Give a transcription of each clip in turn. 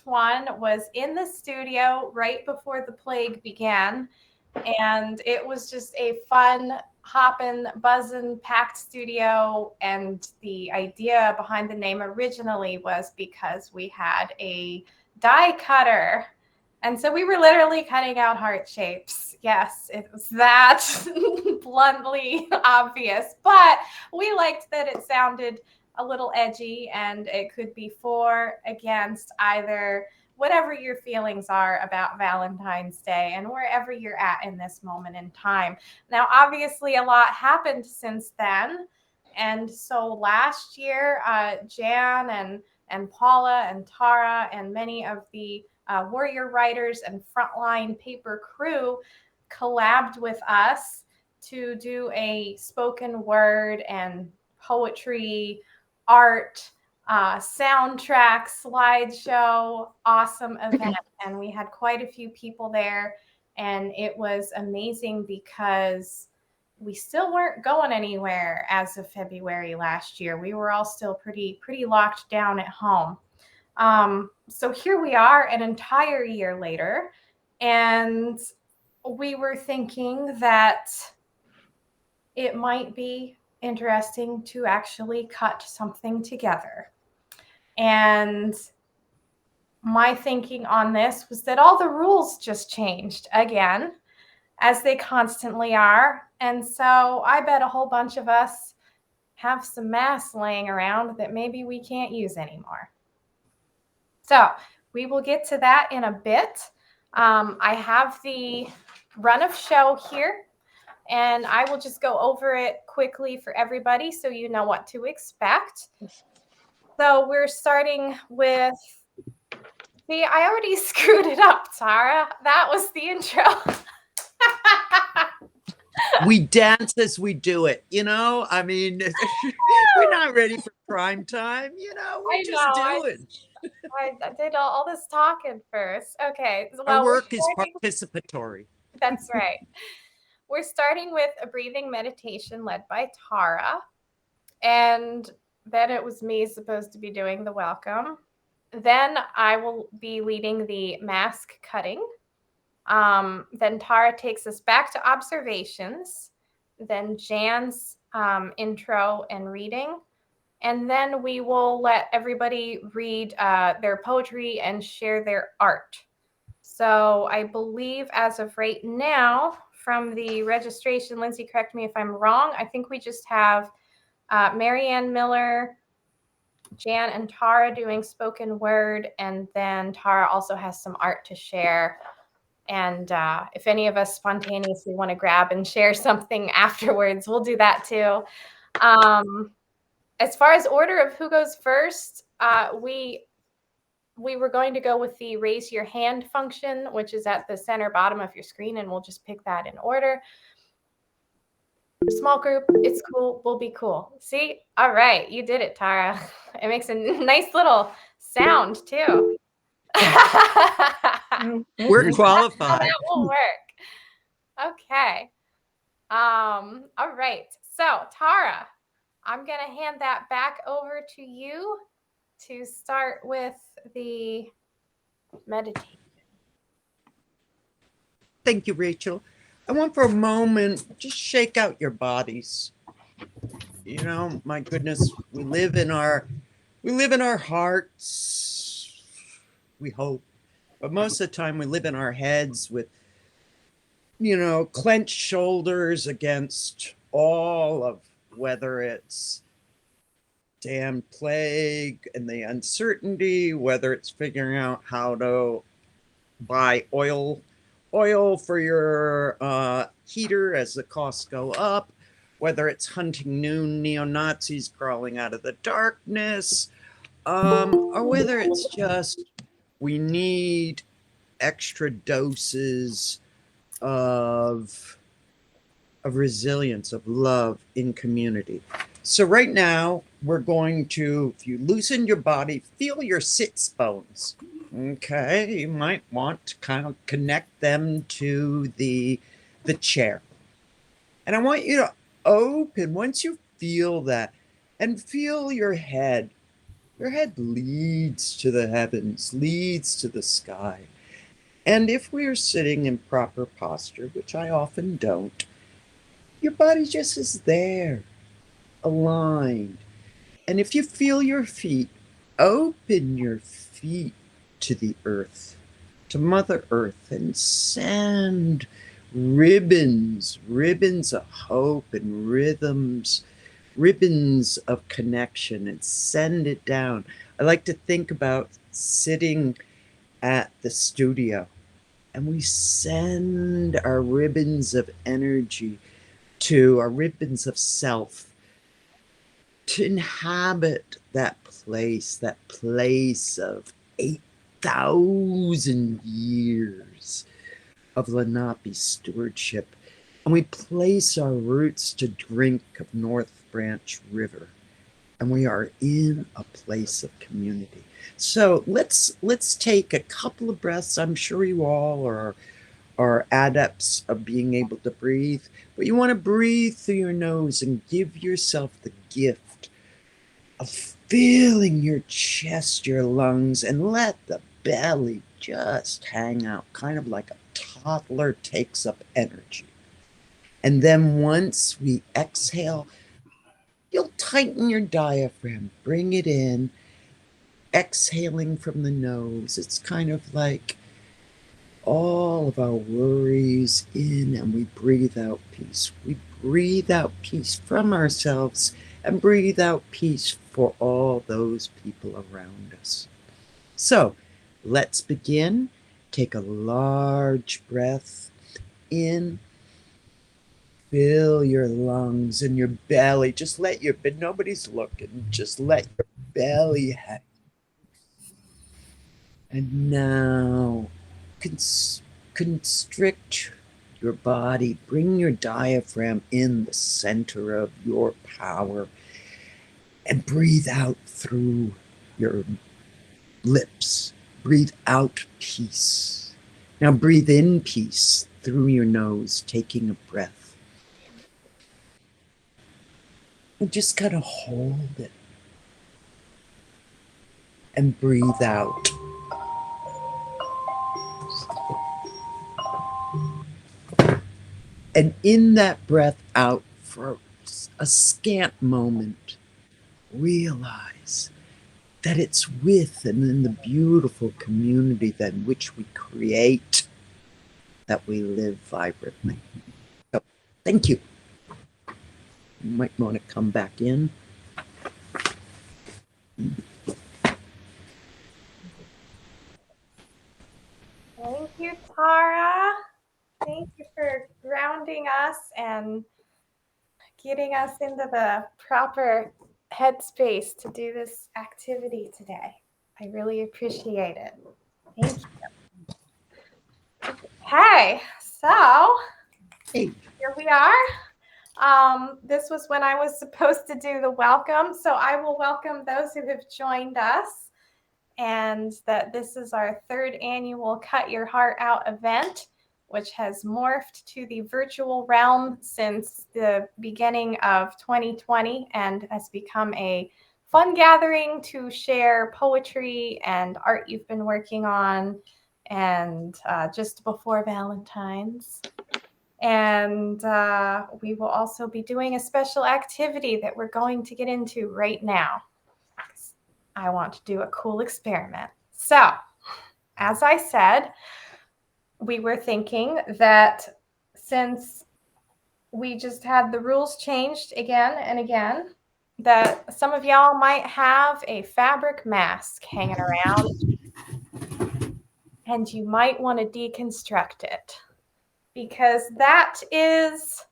one was in the studio right before the plague began. And it was just a fun, hoppin', buzzin', packed studio. And the idea behind the name originally was because we had a die cutter. And so we were literally cutting out heart shapes. Yes, it was that bluntly obvious. But we liked that it sounded a little edgy, and it could be for, against, either, whatever your feelings are about Valentine's Day and wherever you're at in this moment in time. Now, obviously, a lot happened since then. And so last year, Jan and Paula and Tara and many of the warrior writers and frontline paper crew collabed with us to do a spoken word and poetry, art, soundtrack, slideshow, awesome event. And we had quite a few people there. And it was amazing because we still weren't going anywhere as of February last year. We were all still pretty locked down at home. So here we are an entire year later, and we were thinking that it might be interesting to actually cut something together. And my thinking on this was that all the rules just changed again, as they constantly are. And so I bet a whole bunch of us have some masks laying around that maybe we can't use anymore. So we will get to that in a bit. I have the run of show here, and I will just go over it quickly for everybody so you know what to expect. So we're starting with, see, I already screwed it up, Tara. That was the intro. We dance as we do it, you know? I mean, we're not ready for prime time, you know? We're just doing. I did all this talking first. Okay. Our work is participatory. That's right. We're starting with a breathing meditation led by Tara. And then it was me supposed to be doing the welcome. Then I will be leading the mask cutting. Then Tara takes us back to observations. Then Jan's intro and reading. And then we will let everybody read their poetry and share their art. So I believe as of right now, from the registration, Lindsay, correct me if I'm wrong, I think we just have Marianne Miller, Jan and Tara doing spoken word, and then Tara also has some art to share. And if any of us spontaneously want to grab and share something afterwards, we'll do that too. As far as order of who goes first, we were going to go with the raise your hand function, which is at the center bottom of your screen, and we'll just pick that in order. Small group, it's cool, we'll be cool. See? All right, you did it, Tara. It makes a nice little sound too. We're qualified. That will work. Okay. All right. So, Tara, I'm going to hand that back over to you to start with the meditation. Thank you, Rachel. I want for a moment, just shake out your bodies. You know, my goodness, we live in our hearts, we hope. But most of the time we live in our heads with, you know, clenched shoulders against all of, whether it's damn plague and the uncertainty, whether it's figuring out how to buy oil for your heater as the costs go up, whether it's hunting new neo-Nazis crawling out of the darkness, or whether it's just we need extra doses of resilience, of love in community. So right now, we're going to, if you loosen your body, feel your sits bones. Okay, you might want to kind of connect them to the chair. And I want you to open, once you feel that, and feel your head Your head leads to the heavens, leads to the sky. And if we are sitting in proper posture, which I often don't, your body just is there, aligned. And if you feel your feet, open your feet to the earth, to Mother Earth, and send ribbons of hope and ribbons of connection, and send it down. I like to think about sitting at the studio, and we send our ribbons of energy to our ribbons of self to inhabit that place of 8,000 years of Lenape stewardship. And we place our roots to drink of North Branch River. And we are in a place of community. So let's take a couple of breaths. I'm sure you all are adepts of being able to breathe, but you want to breathe through your nose and give yourself the gift of filling your chest, your lungs, and let the belly just hang out, kind of like a toddler takes up energy. And then once we exhale, you'll tighten your diaphragm, bring it in, exhaling from the nose. It's kind of like all of our worries in, and we breathe out peace. We breathe out peace from ourselves and breathe out peace for all those people around us. So let's begin. Take a large breath in. Fill your lungs and your belly. Just let your, but nobody's looking. Just let your belly hang. And now constrict your body. Bring your diaphragm in the center of your power and breathe out through your lips. Breathe out peace. Now breathe in peace through your nose, taking a breath. And just kind of hold it and breathe out. And in that breath out for a scant moment, realize that it's with and in the beautiful community that which we create that we live vibrantly. So thank you. You might want to come back in. Thank you, Tara. Thank you for grounding us and getting us into the proper headspace to do this activity today. I really appreciate it. Thank you. Okay, so Hey, here we are. This was when I was supposed to do the welcome, so I will welcome those who have joined us, and that this is our third annual Cut Your Heart Out event, which has morphed to the virtual realm since the beginning of 2020 and has become a fun gathering to share poetry and art you've been working on, and just before Valentines. And we will also be doing a special activity that we're going to get into right now. I want to do a cool experiment. So, as I said, we were thinking that since we just had the rules changed again and again, that some of y'all might have a fabric mask hanging around and you might want to deconstruct it, because that is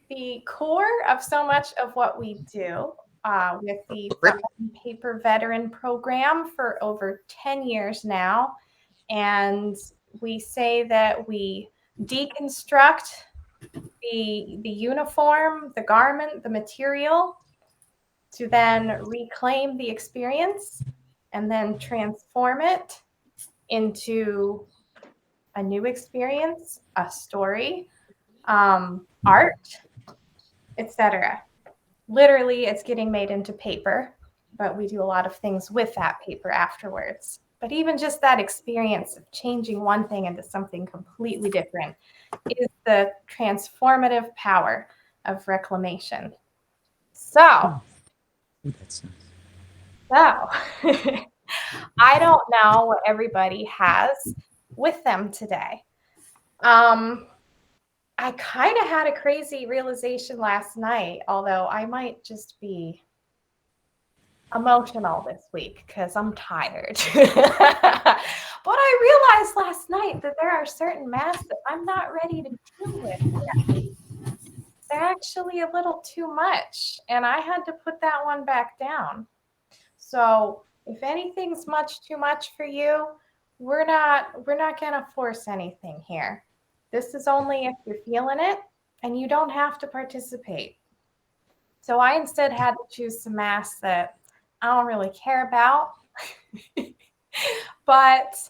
the core of so much of what we do with the Front Paper Veteran Program for over 10 years now. And we say that we deconstruct the uniform, the garment, the material, to then reclaim the experience and then transform it into a new experience, a story, art, etc. Literally, it's getting made into paper. but we do a lot of things with that paper afterwards. But even just that experience of changing one thing into something completely different is the transformative power of reclamation. So, That's nice. I don't know what everybody has with them today. I kind of had a crazy realization last night, although I might just be emotional this week because I'm tired. But I realized last night that there are certain masks that I'm not ready to deal with yet. They're actually a little too much, and I had to put that one back down. So if anything's much too much for you, we're not gonna force anything here. This is only if you're feeling it, and you don't have to participate. So I instead had to choose some masks that I don't really care about, but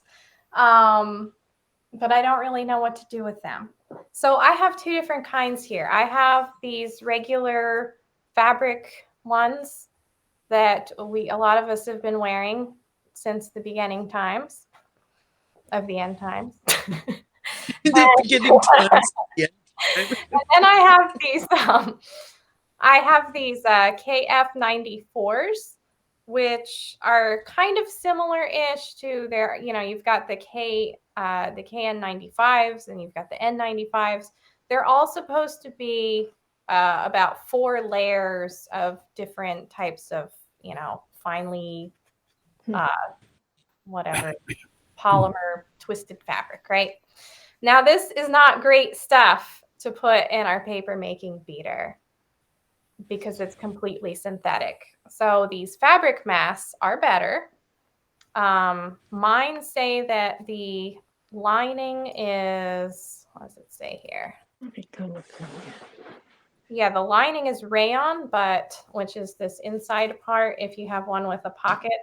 I don't really know what to do with them. So I have two different kinds here. I have these regular fabric ones that a lot of us have been wearing since the beginning times of the end times. The beginning times. Yeah. And then I have these KF94s, which are kind of similar-ish to their, you've got the KN95s and you've got the N95s. They're all supposed to be about 4 layers of different types of, finely, whatever, polymer twisted fabric, right? Now, this is not great stuff to put in our paper making beater because it's completely synthetic. So these fabric masks are better. Mine say that the lining is, what does it say here? Yeah, the lining is rayon, which is this inside part if you have one with a pocket.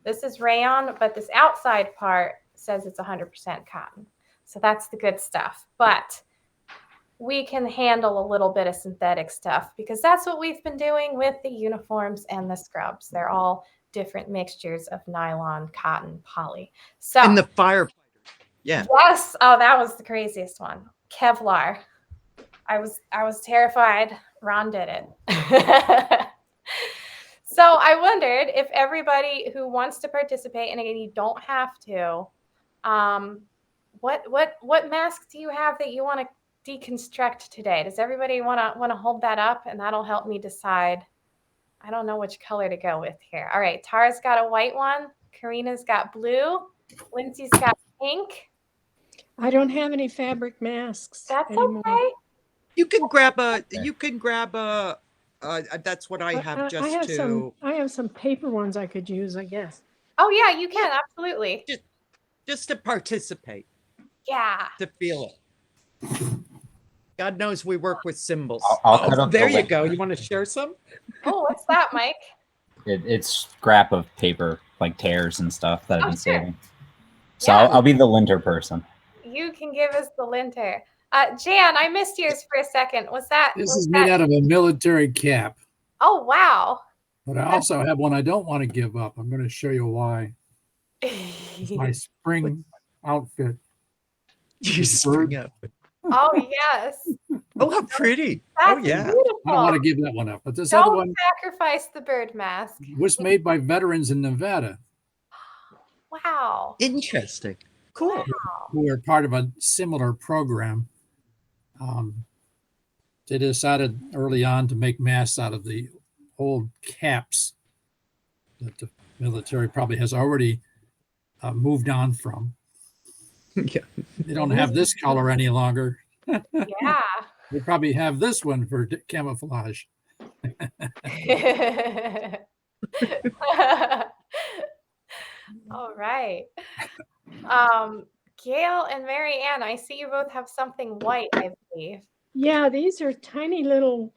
This is rayon, but this outside part says it's 100% cotton. So that's the good stuff. But we can handle a little bit of synthetic stuff because that's what we've been doing with the uniforms and the scrubs. They're all different mixtures of nylon, cotton, poly. So, and the firefighter. Yeah. Yes. Oh, that was the craziest one. Kevlar. I was terrified. Ron did it. So I wondered if everybody who wants to participate, and again, you don't have to, what mask do you have that you want to deconstruct today? Does everybody want to hold that up, and that'll help me decide? I don't know which color to go with here. All right, Tara's got a white one. Karina's got blue. Lindsay's got pink. I don't have any fabric masks. That's anymore. okay. You can grab a. That's what I have I have some paper ones I could use, I guess. Oh yeah, you can absolutely. Just to participate. Yeah. To feel it. God knows we work with symbols. I'll cut up there the you go. You want to share some? Oh, what's that, Mike? It's scrap of paper, like tears and stuff that I've been saving. So Yeah. I'll be the linter person. You can give us the linter. Jan, I missed yours for a second. This is made out of a military cap. Oh, wow. But I also have one I don't want to give up. I'm going to show you why. It's my spring outfit. You spring up. Oh, yes. Oh, how pretty. That's yeah. beautiful. I don't want to give that one up. But this Don't other one sacrifice the bird mask. was made by veterans in Nevada. Wow. Interesting. Cool. Wow. Who are part of a similar program. They decided early on to make masks out of the old caps that the military probably has already moved on from. Yeah. They don't have this color any longer. Yeah. They probably have this one for camouflage. All right. Gail and Mary Ann, I see you both have something white, I believe. Yeah, these are tiny little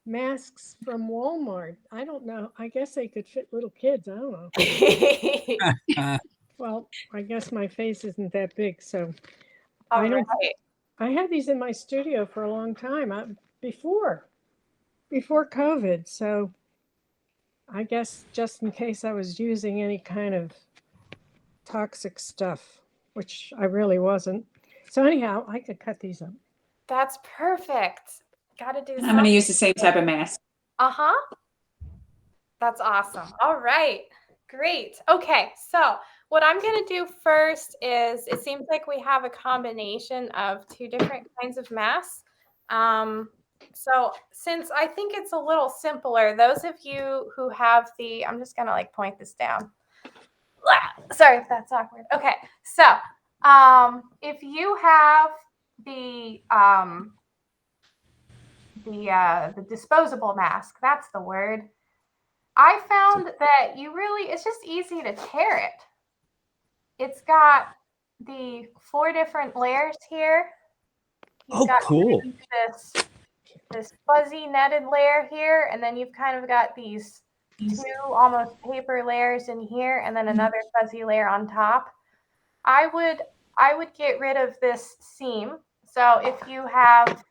masks from Walmart. I don't know. I guess they could fit little kids. I don't know. Well, I guess my face isn't that big, so All right. I had these in my studio for a long time before COVID. So I guess just in case I was using any kind of toxic stuff, which I really wasn't. So anyhow, I could cut these up. That's perfect. Got to do I'm something. going to use the same type of mask. Uh-huh. That's awesome. All right. Great. Okay. So what I'm going to do first is, it seems like we have a combination of two different kinds of masks. So since I think it's a little simpler, those of you who have the, I'm just going to like point this down. Sorry if that's awkward. Okay. So if you have the disposable mask, that's the word. I found that it's just easy to tear it. It's got the 4 different layers here. You've got cool. this fuzzy netted layer here, and then you've kind of got these 2 almost paper layers in here, and then another fuzzy layer on top. I would get rid of this seam. So if you have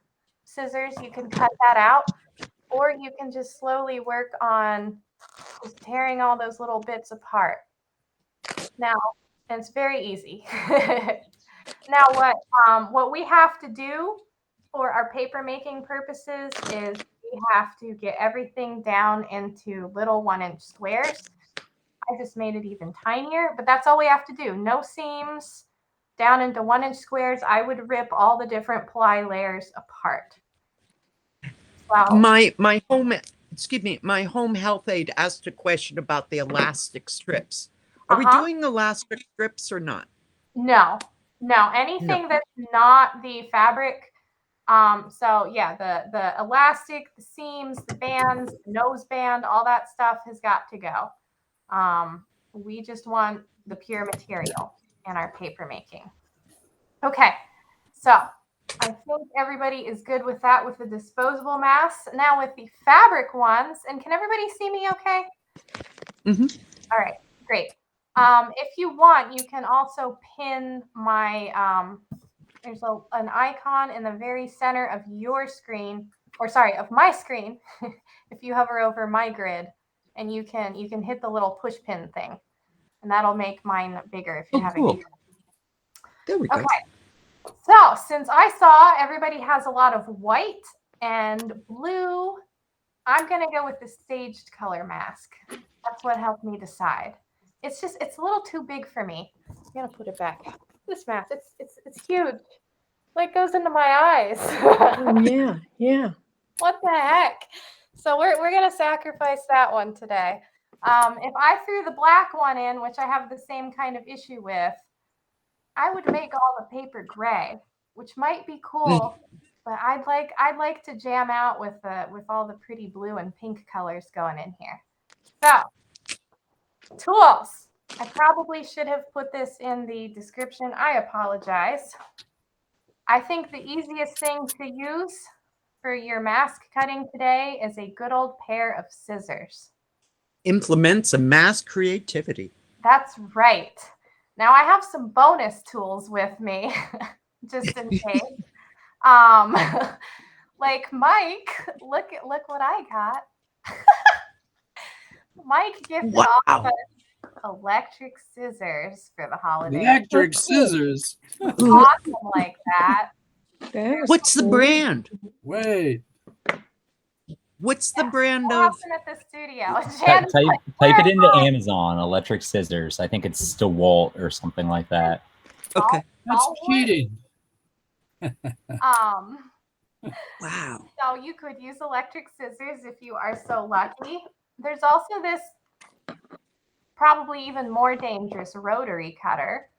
scissors, you can cut that out, or you can just slowly work on just tearing all those little bits apart. Now, and it's very easy. Now, what we have to do for our paper making purposes is we have to get everything down into little 1-inch squares. I just made it even tinier, but that's all we have to do. No seams, down into 1-inch squares. I would rip all the different ply layers apart. Wow. My home health aide asked a question about the elastic strips. Are we doing elastic strips or not? No, anything that's not the fabric. So yeah, the elastic, the seams, the bands, the nose band, all that stuff has got to go. We just want the pure material in our paper making. Okay, so I think everybody is good with that, with the disposable masks. Now with the fabric ones, and can everybody see me okay? Mm-hmm. All right, great. If you want, you can also pin my, there's an icon in the very center of your screen, or sorry, of my screen, if you hover over my grid, and you can hit the little push pin thing, and that'll make mine bigger if you have Cool. it. There we go. Okay. So since I saw everybody has a lot of white and blue, I'm going to go with the staged color mask. That's what helped me decide. It's a little too big for me. I'm going to put it back. This mask, it's huge. Like goes into my eyes. Oh, yeah, yeah. What the heck? So we're going to sacrifice that one today. If I threw the black one in, which I have the same kind of issue with, I would make all the paper gray, which might be cool, but I'd like to jam out with all the pretty blue and pink colors going in here. So, tools. I probably should have put this in the description. I apologize. I think the easiest thing to use for your mask cutting today is a good old pair of scissors. Implements a mass creativity. That's right. Now I have some bonus tools with me, just in case. Like Mike, look what I got. Mike gifted off electric scissors for the holidays. Electric scissors. Awesome like that. What's the brand? Wait. What's the brand We'll of? have them at the studio. Type it into Amazon, electric scissors. I think it's DeWalt or something like that. Okay. That's cheating. Wow. So you could use electric scissors if you are so lucky. There's also this probably even more dangerous rotary cutter.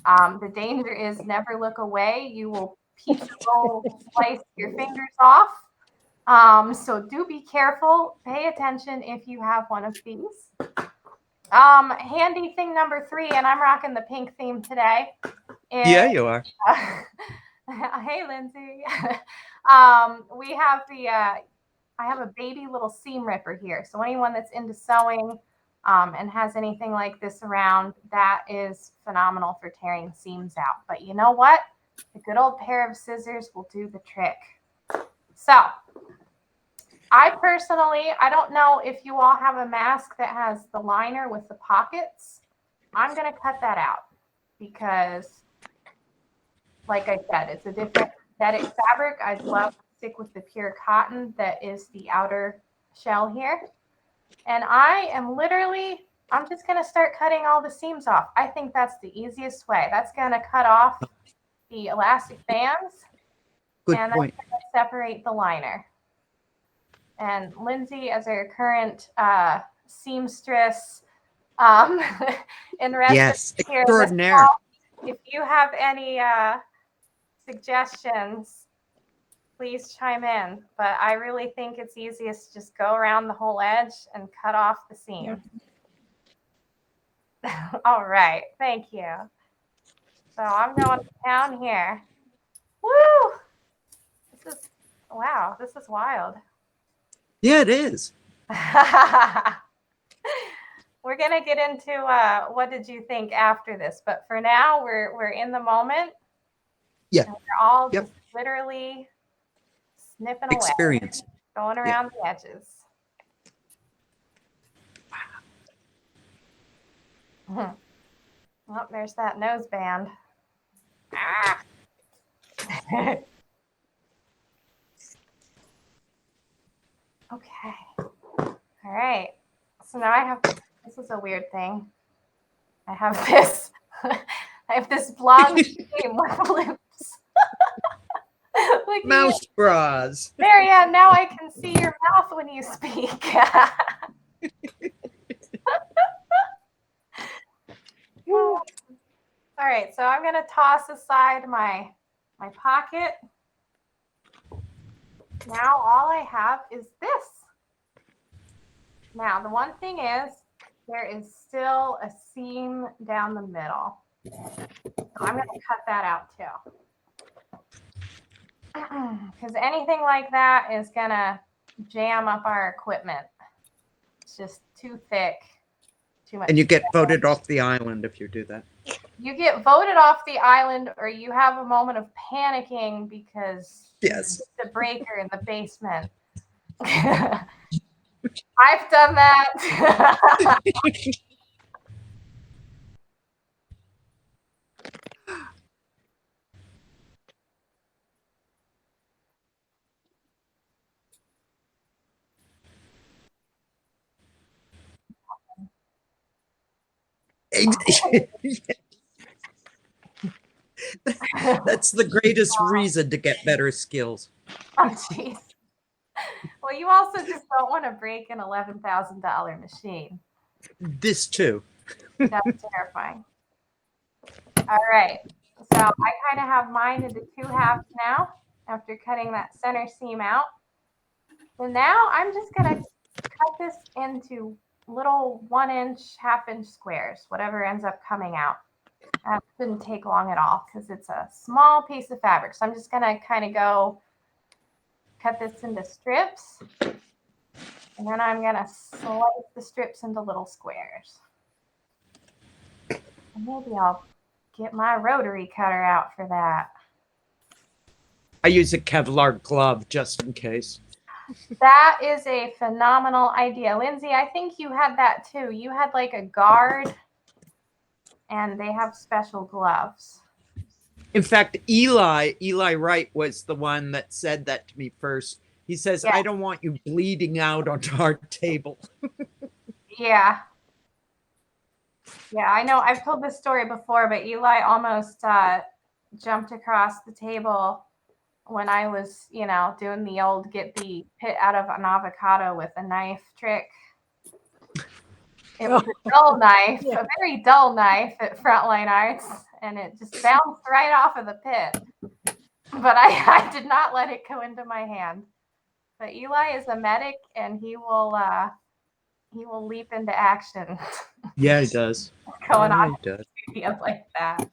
The danger is never look away. You will peaceful slice your fingers off. So do be careful. Pay attention if you have one of these. Handy thing number 3, and I'm rocking the pink theme today. Yeah, you are. Hey, Lindsay. We have I have a baby little seam ripper here. So anyone that's into sewing and has anything like this around, that is phenomenal for tearing seams out. But you know what? A good old pair of scissors will do the trick. So I personally, I don't know if you all have a mask that has the liner with the pockets. I'm going to cut that out because, like I said, it's a different synthetic fabric. I'd love to stick with the pure cotton that is the outer shell here. And I am literally, I'm just going to start cutting all the seams off. I think that's the easiest way. That's going to cut off the elastic bands. Good and point. that's going to separate the liner. And Lindsay, as our current seamstress in Yes, residence here, extraordinaire. if you have any suggestions, please chime in. But I really think it's easiest to just go around the whole edge and cut off the seam. Yep. All right, thank you. So I'm going to town here. Woo! Wow, this is wild. Yeah, it is. We're gonna get into what did you think after this, but for now we're in the moment. Yeah. And we're all just literally snipping away, going around the edges. Wow. Oh, there's that nose band. Ah. Okay. All right. So now I have, this is a weird thing. I have this, I have this blonde cream with lips. Mouse bras. Marianne, now I can see your mouth when you speak. All right, so I'm going to toss aside my pocket. Now all I have is this. Now, the one thing is there is still a seam down the middle. So I'm going to cut that out too. Because anything like that is going to jam up our equipment. It's just too thick, too much. And you get voted off the island if you do that. You get voted off the island, or you have a moment of panicking because yes, the breaker in the basement. I've done that. That's the greatest reason to get better skills. Oh, jeez. Well, you also just don't want to break an $11,000 machine. This too. That's terrifying. All right. So I kind of have mine into two halves now after cutting that center seam out. So now I'm just going to cut this into little 1 inch, ½ inch squares, whatever ends up coming out. That shouldn't take long at all because it's a small piece of fabric. So I'm just going to kind of go cut this into strips. And then I'm going to slice the strips into little squares. And maybe I'll get my rotary cutter out for that. I use a Kevlar glove just in case. That is a phenomenal idea. Lindsay, I think you had that too. You had like a guard and they have special gloves. In fact, Eli Wright was the one that said that to me first. He says, I don't want you bleeding out onto our table. Yeah. Yeah, I know. I've told this story before, but Eli almost jumped across the table when I was, doing the old get the pit out of an avocado with a knife trick. It was a dull knife, a very dull knife at Frontline Arts, and it just bounced right off of the pit. But I did not let it go into my hand. But Eli is a medic, and he will leap into action. Yeah, he does. Going on videos like that.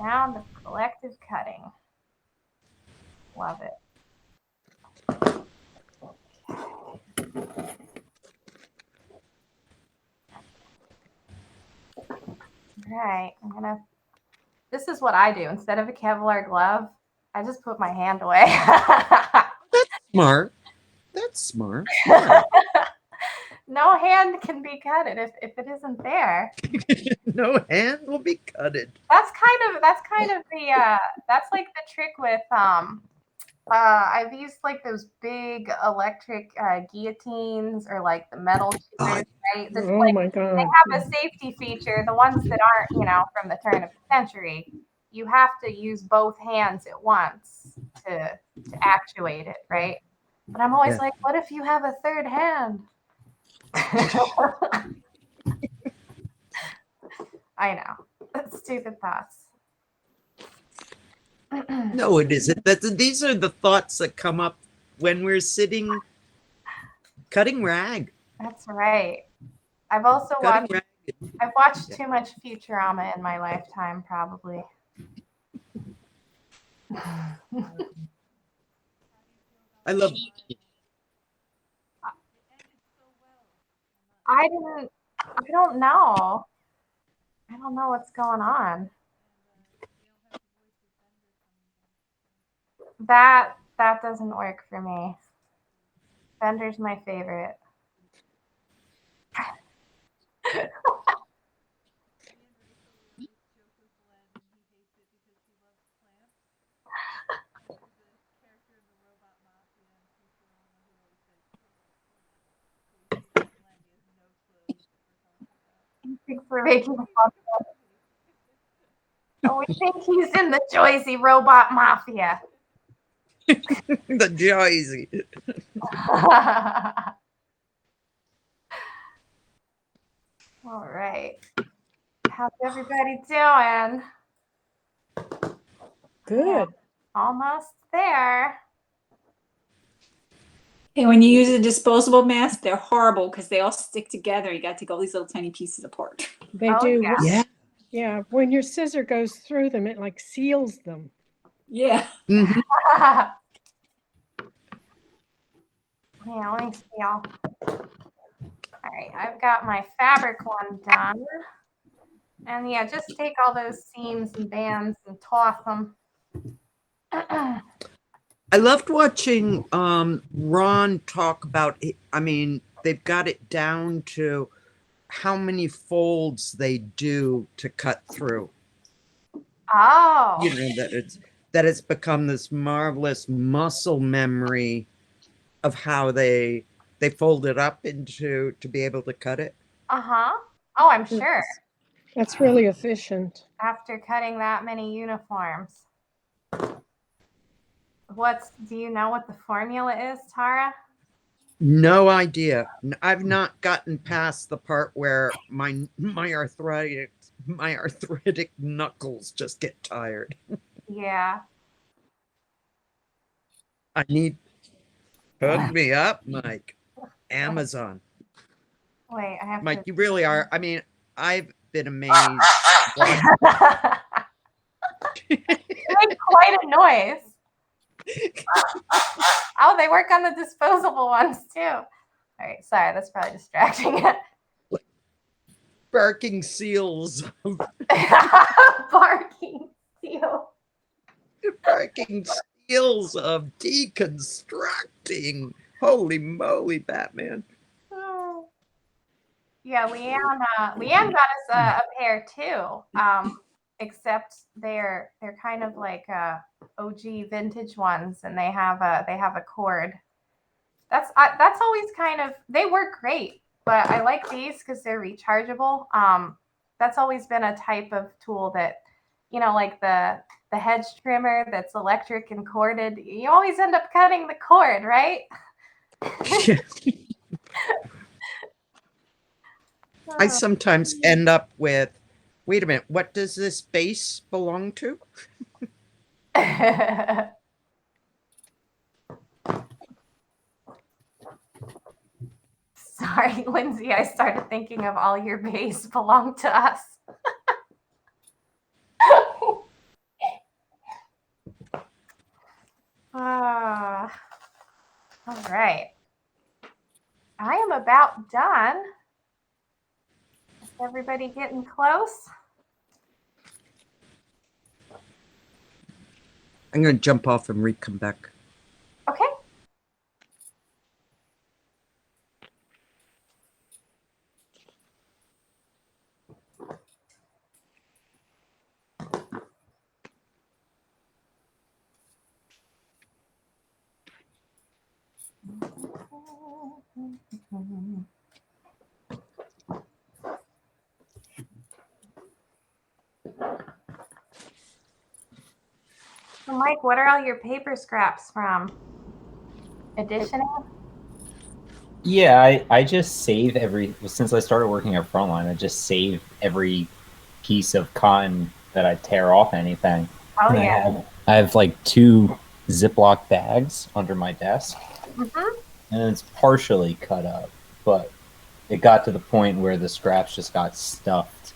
Now the collective cutting. Love it. All right, I'm gonna this is what I do. Instead of a Kevlar glove, I just put my hand away. Smart. That's smart. Yeah. No hand can be cutted if it isn't there. No hand will be cutted. That's kind of the that's like the trick with I've used like those big electric guillotines or like the metal shears, right? That's Oh like my God. they have a safety feature. The ones that aren't, from the turn of the century, you have to use both hands at once to actuate it, right? But I'm always like, what if you have a third hand? I know. Stupid thoughts. No, it isn't. These are the thoughts that come up when we're sitting cutting rag. That's right. I've also Cutting watched rag. I've watched too much Futurama in my lifetime, probably. I love. I don't know. I don't know what's going on. That doesn't work for me. Bender's my favorite. Thanks for making fun of him. Oh, we think he's in the Joycey Robot Mafia. The Joycey. All right. How's everybody doing? Good. Almost there. And when you use a disposable mask, they're horrible because they all stick together. You got to take all these little tiny pieces apart. They Oh, do. yeah. Yeah. Yeah. When your scissor goes through them, it like seals them. Yeah. Mhm. Yeah, let me see. All right, I've got my fabric one done. And yeah, just take all those seams and bands and toss them. I loved watching Ron talk about it. I mean, they've got it down to how many folds they do to cut through. Oh. You know, that it's become this marvelous muscle memory of how they fold it up into to be able to cut it. Uh-huh. Oh, I'm sure. That's really efficient. After cutting that many uniforms. Do you know what the formula is, Tara? No idea. I've not gotten past the part where my arthritic knuckles just get tired. Yeah. I need hook me up, Mike. Amazon. Wait, I have Mike, to. you really are. I mean, I've been amazed. You make quite a noise. Oh, they work on the disposable ones too. All right, sorry, that's probably distracting. Barking seals. Barking seal. Barking seals of deconstructing. Holy moly, Batman. Oh. Yeah, Leanne got us a pair too. Except they're kind of like OG vintage ones, and they have a cord. That's always kind of, they work great, but I like these because they're rechargeable. That's always been a type of tool that, like the hedge trimmer that's electric and corded. You always end up cutting the cord, right? I sometimes end up with, wait a minute, what does this base belong to? Sorry, Lindsay, I started thinking of all your base belong to us. All right. I am about done. Is everybody getting close? I'm going to jump off and re-come back. Okay. So Mike, what are all your paper scraps from? Editioning? Yeah, I just save since I started working at Frontline, I just save every piece of cotton that I tear off anything. Oh, And yeah. I have like 2 Ziploc bags under my desk, Mm-hmm. and it's partially cut up, but it got to the point where the scraps just got stuffed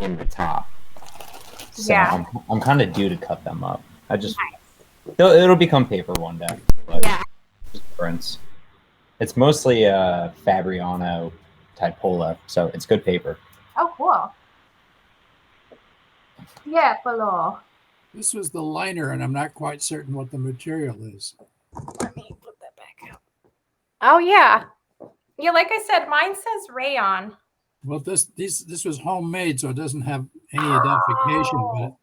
in the top. So Yeah. I'm kind of due to cut them up. It'll become paper one day. But Yeah. just prints. It's mostly Fabriano type polo, so it's good paper. Oh, cool. Yeah, below. This was the liner, and I'm not quite certain what the material is. Let me put that back out. Oh, yeah. Yeah, like I said, mine says rayon. Well, this was homemade, so it doesn't have any identification, but it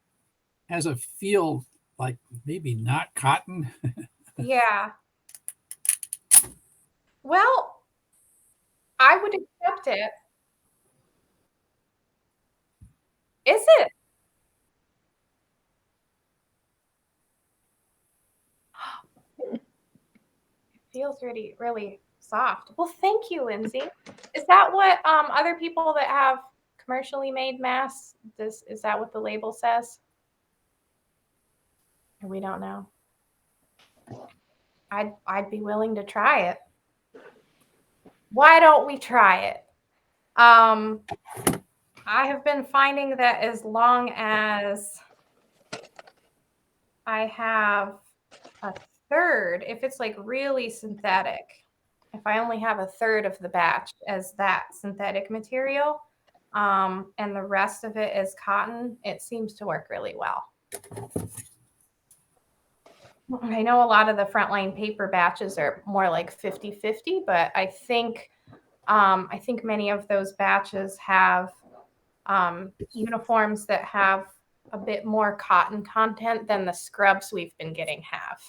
has a feel like maybe not cotton. Yeah. Well, I would accept it. Is it? It feels really, really soft. Well, thank you, Lindsay. Is that what other people that have commercially made masks, is that what the label says? We don't know. I'd be willing to try it. Why don't we try it? I have been finding that as long as I have a third, if it's like really synthetic, if I only have a third of the batch as that synthetic material, and the rest of it is cotton, it seems to work really well. I know a lot of the Frontline paper batches are more like 50-50, but I think many of those batches have uniforms that have a bit more cotton content than the scrubs we've been getting have.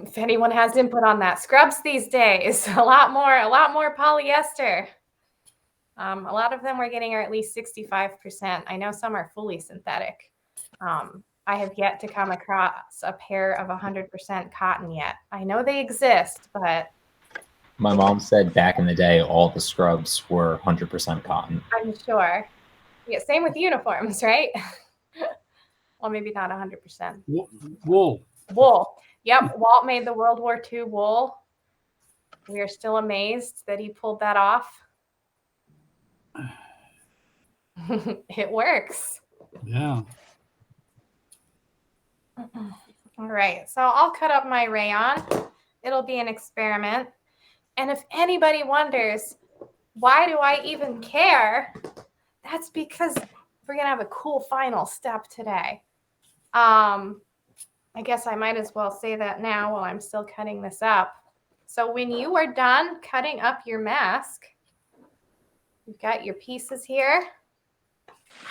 If anyone has input on that, scrubs these days, a lot more polyester. A lot of them we're getting are at least 65%. I know some are fully synthetic. I have yet to come across a pair of 100% cotton yet. I know they exist, but My mom said back in the day, all the scrubs were 100% cotton. I'm sure. Yeah, same with uniforms, right? Well, maybe not 100%. Wool. Wool. Yep, Walt made the World War II wool. We are still amazed that he pulled that off. It works. Yeah. All right, so I'll cut up my rayon. It'll be an experiment. And if anybody wonders, why do I even care? That's because we're gonna have a cool final step today. I guess I might as well say that now while I'm still cutting this up. So when you are done cutting up your mask, you've got your pieces here.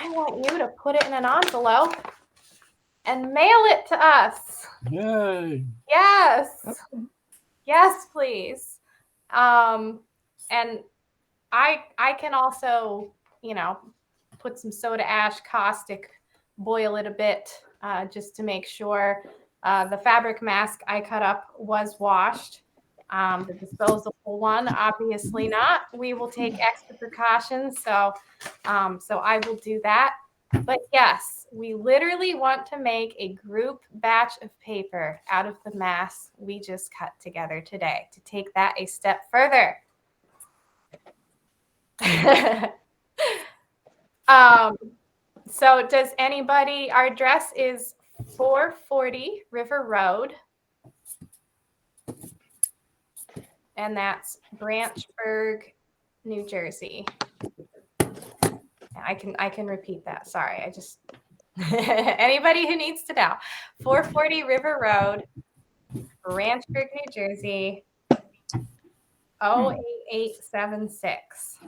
I want you to put it in an envelope and mail it to us. Yay. Yes. Yes, please. And I can also, put some soda ash, caustic, boil it a bit, just to make sure the fabric mask I cut up was washed. The disposable one, obviously not. We will take extra precautions, so I will do that. But yes, we literally want to make a group batch of paper out of the masks we just cut together today to take that a step further. So does anybody, our address is 440 River Road, and that's Branchburg, New Jersey. I can repeat that. Sorry, I just Anybody who needs to know. 440 River Road, Ranch Creek, New Jersey, 08876.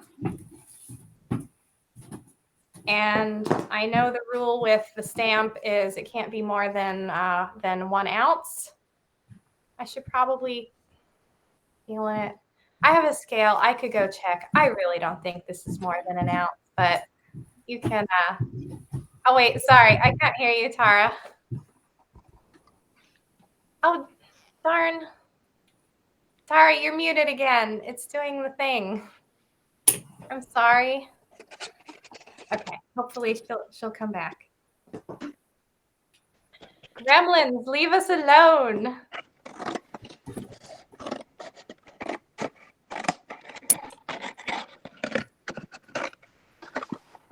And I know the rule with the stamp is it can't be more than 1 ounce. I should probably feel it. I have a scale. I could go check. I really don't think this is more than 1 ounce, but you can. Oh, wait. Sorry. I can't hear you, Tara. Oh, darn. Tara, you're muted again. It's doing the thing. I'm sorry. Okay. Hopefully she'll come back. Gremlins, leave us alone.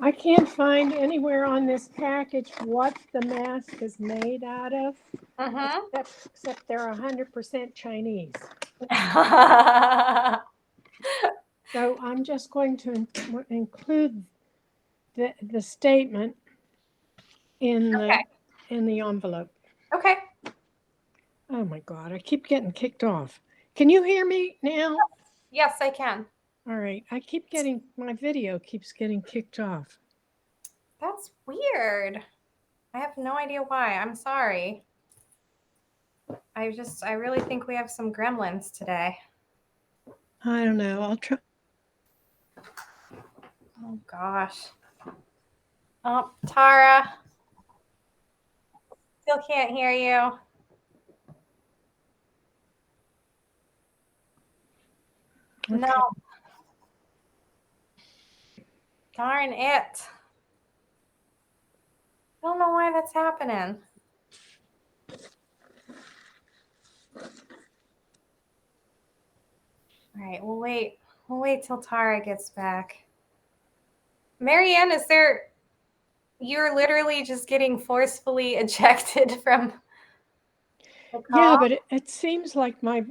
I can't find anywhere on this package what the mask is made out of, except they're 100% Chinese. So I'm just going to include the statement in the envelope. Okay. Oh my God, I keep getting kicked off. Can you hear me now? Yes, I can. All right, my video keeps getting kicked off. That's weird. I have no idea why. I'm sorry. I really think we have some gremlins today. I don't know. I'll try. Oh gosh. Oh, Tara. Still can't hear you. Okay. No. Darn it. I don't know why that's happening. All right, we'll wait till Tara gets back. Marianne, you're literally just getting forcefully ejected from the call? Yeah, but it seems like my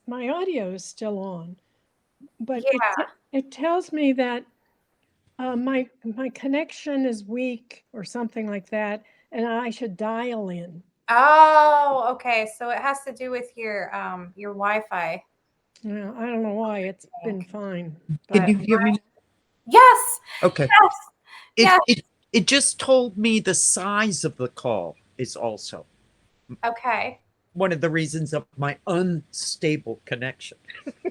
audio is still on. But yeah. it tells me that my connection is weak or something like that, and I should dial in. Oh, okay. So it has to do with your Wi-Fi. Yeah, I don't know why. It's been fine. Can you hear me? Yes. Okay. Yes. It just told me the size of the call is also Okay. one of the reasons of my unstable connection.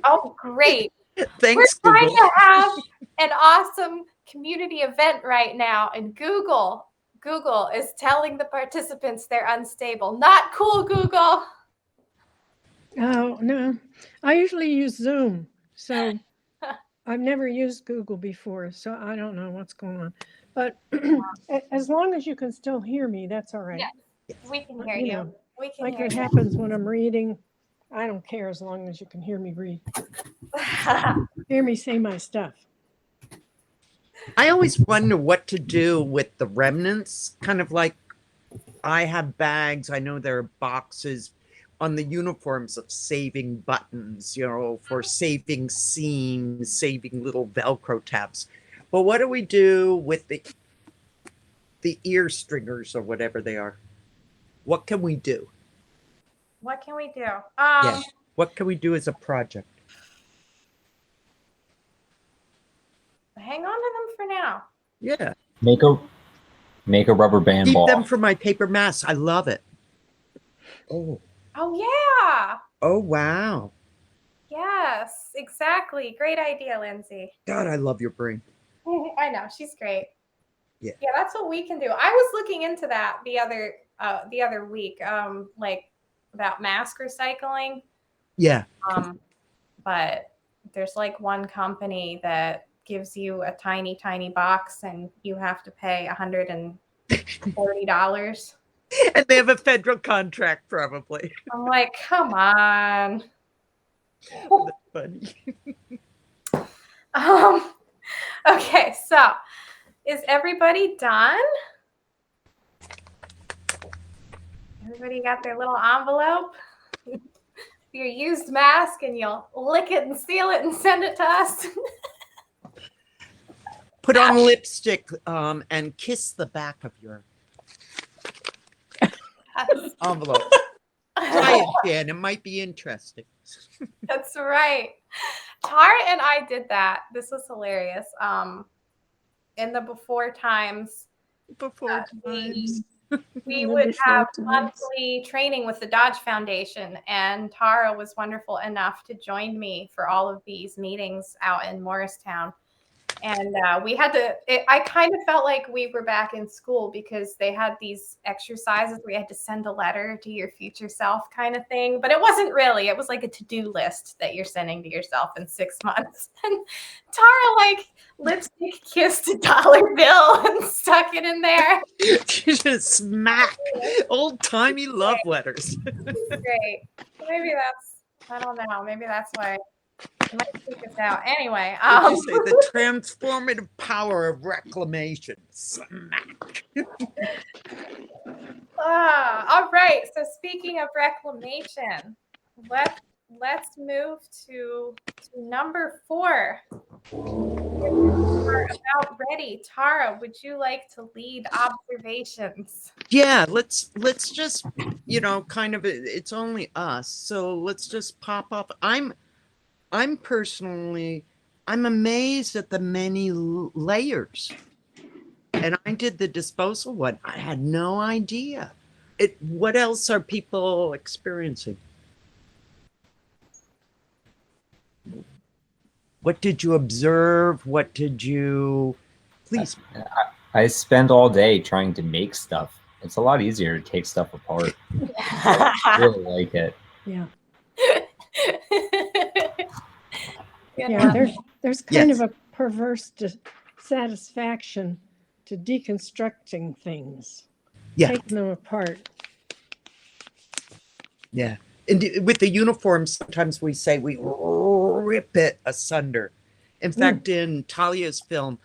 Oh, great. Thanks, We're trying Google. to have an awesome community event right now, and Google is telling the participants they're unstable. Not cool, Google. Oh, no. I usually use Zoom, so I've never used Google before, so I don't know what's going on. But as long as you can still hear me, that's all right. Yes, we can hear you. Know, We can like hear it you. happens when I'm reading. I don't care as long as you can hear me read. Hear me say my stuff. I always wonder what to do with the remnants. Kind of like I have bags. I know there are boxes on the uniforms of saving buttons, for saving seams, saving little Velcro tabs. But what do we do with the ear stringers or whatever they are? What can we do? What can we do? Yeah. What can we do as a project? Hang on to them for now. Yeah. Make a rubber band Keep ball. them for my paper masks. I love it. Oh. Oh, yeah. Oh, wow. Yes, exactly. Great idea, Lindsay. God, I love your brain. I know, she's great. Yeah. Yeah, that's what we can do. I was looking into that the other week, like about mask recycling. Yeah. But there's like one company that gives you a tiny, tiny box and you have to pay $140. And they have a federal contract, probably. I'm like, come on. That's funny. Okay, so is everybody done? Everybody got their little envelope? Your used mask, and you'll lick it and seal it and send it to us. Put on lipstick and kiss the back of your Yes. envelope. Try it, Jan. It might be interesting. That's right. Tara and I did that. This was hilarious. In the before times, Before times. we In the would before have times. monthly training with the Dodge Foundation, and Tara was wonderful enough to join me for all of these meetings out in Morristown. And we had to, I kind of felt like we were back in school because they had these exercises where you had to send a letter to your future self kind of thing. But it wasn't really, it was like a to-do list that you're sending to yourself in 6 months. And Tara like lipstick kissed a dollar bill and stuck it in there. Just smack. Old timey love letters. Great. Maybe that's, I don't know, maybe that's why I might take us out. Anyway. Did you say the transformative power of reclamation? Smack. All right. So speaking of reclamation, let's move to number 4. We're about ready. Tara, would you like to lead observations? Yeah, let's just, kind of, it's only us, so let's just pop up. I'm personally, I'm amazed at the many layers. And I did the disposal one. I had no idea. What else are people experiencing? What did you observe? What did you, please? I spend all day trying to make stuff. It's a lot easier to take stuff apart. I really like it. Yeah. Yeah. Yeah, there's kind Yes. of a perverse satisfaction to deconstructing things, Yeah. taking them apart. Yeah. And with the uniforms, sometimes we say we rip it asunder. In fact, in Talia's film,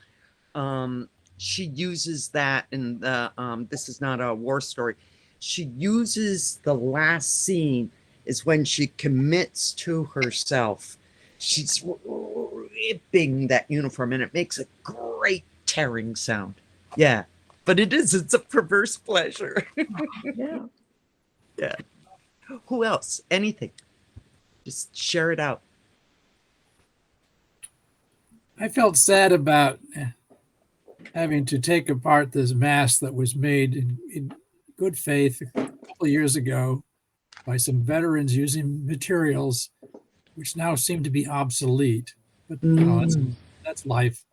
she uses that in the, this is not a war story. She uses the last scene is when she commits to herself. She's ripping that uniform and it makes a great tearing sound. Yeah. But it's a perverse pleasure. Yeah. Yeah. Who else? Anything. Just share it out. I felt sad about having to take apart this mask that was made in good faith a couple of years ago by some veterans using materials which now seem to be obsolete. But that's life.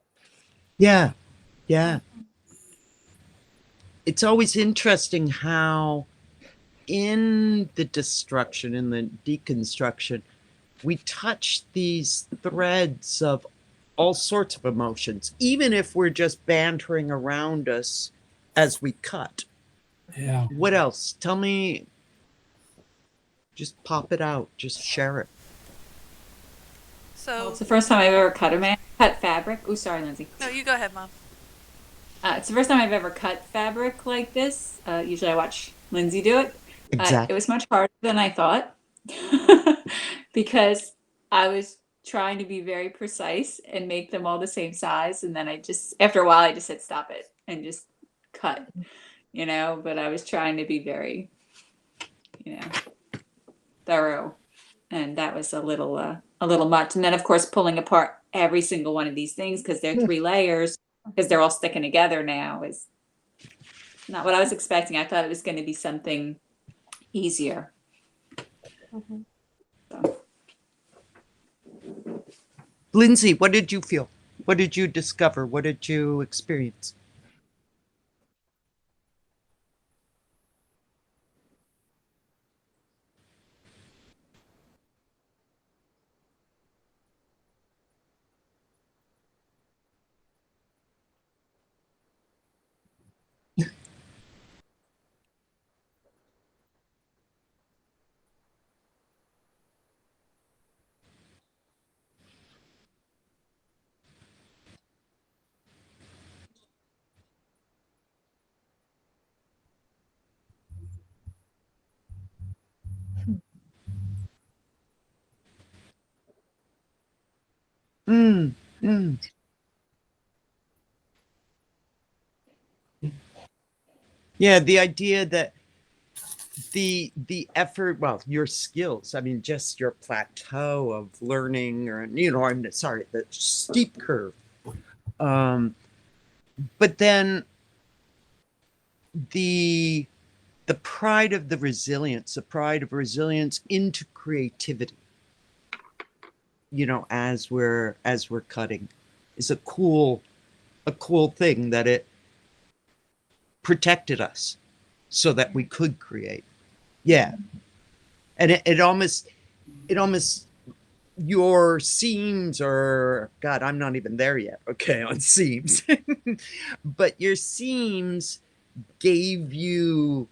Yeah. Yeah. It's always interesting how in the destruction, in the deconstruction, we touch these threads of all sorts of emotions, even if we're just bantering around us as we cut. Yeah. What else? Tell me, just pop it out, just share it. Well, it's So, the first time I've ever cut fabric. Oh, sorry, Lindsay. no, you go ahead, Mom. It's the first time I've ever cut fabric like this. Usually I watch Lindsay do it. Exactly. It was much harder than I thought because I was trying to be very precise and make them all the same size. And then after a while, I just said, stop it and just cut, but I was trying to be very, thorough. And that was a little much. And then of course, pulling apart every single one of these things because they're 3 layers because they're all sticking together now is not what I was expecting. I thought it was going to be something easier. Mhm. So. Lindsay, what did you feel? What did you discover? What did you experience? Mm, mm. Yeah, the idea that the effort, well, your skills, I mean, just your plateau of learning, or, you know, I'm sorry, the steep curve. But then the pride of the resilience, the pride of resilience into creativity, you know, as we're cutting, is a cool thing, that it protected us so that we could create. Yeah. And it almost, your seams are, God, I'm not even there yet, okay, on seams. But your seams gave you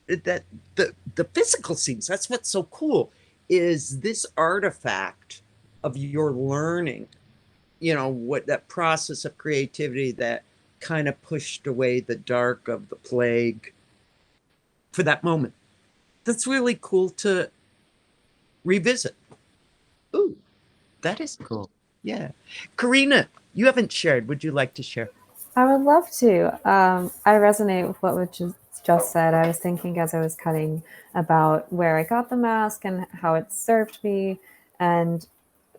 that, the physical seams. That's what's so cool, is this artifact of your learning, you know, what that process of creativity that kind of pushed away the dark of the plague for that moment. That's really cool to revisit. Ooh, that is cool. Yeah. Karina, you haven't shared. Would you like to share? I would love to. I resonate with what was just said. I was thinking as I was cutting about where I got the mask and how it served me, and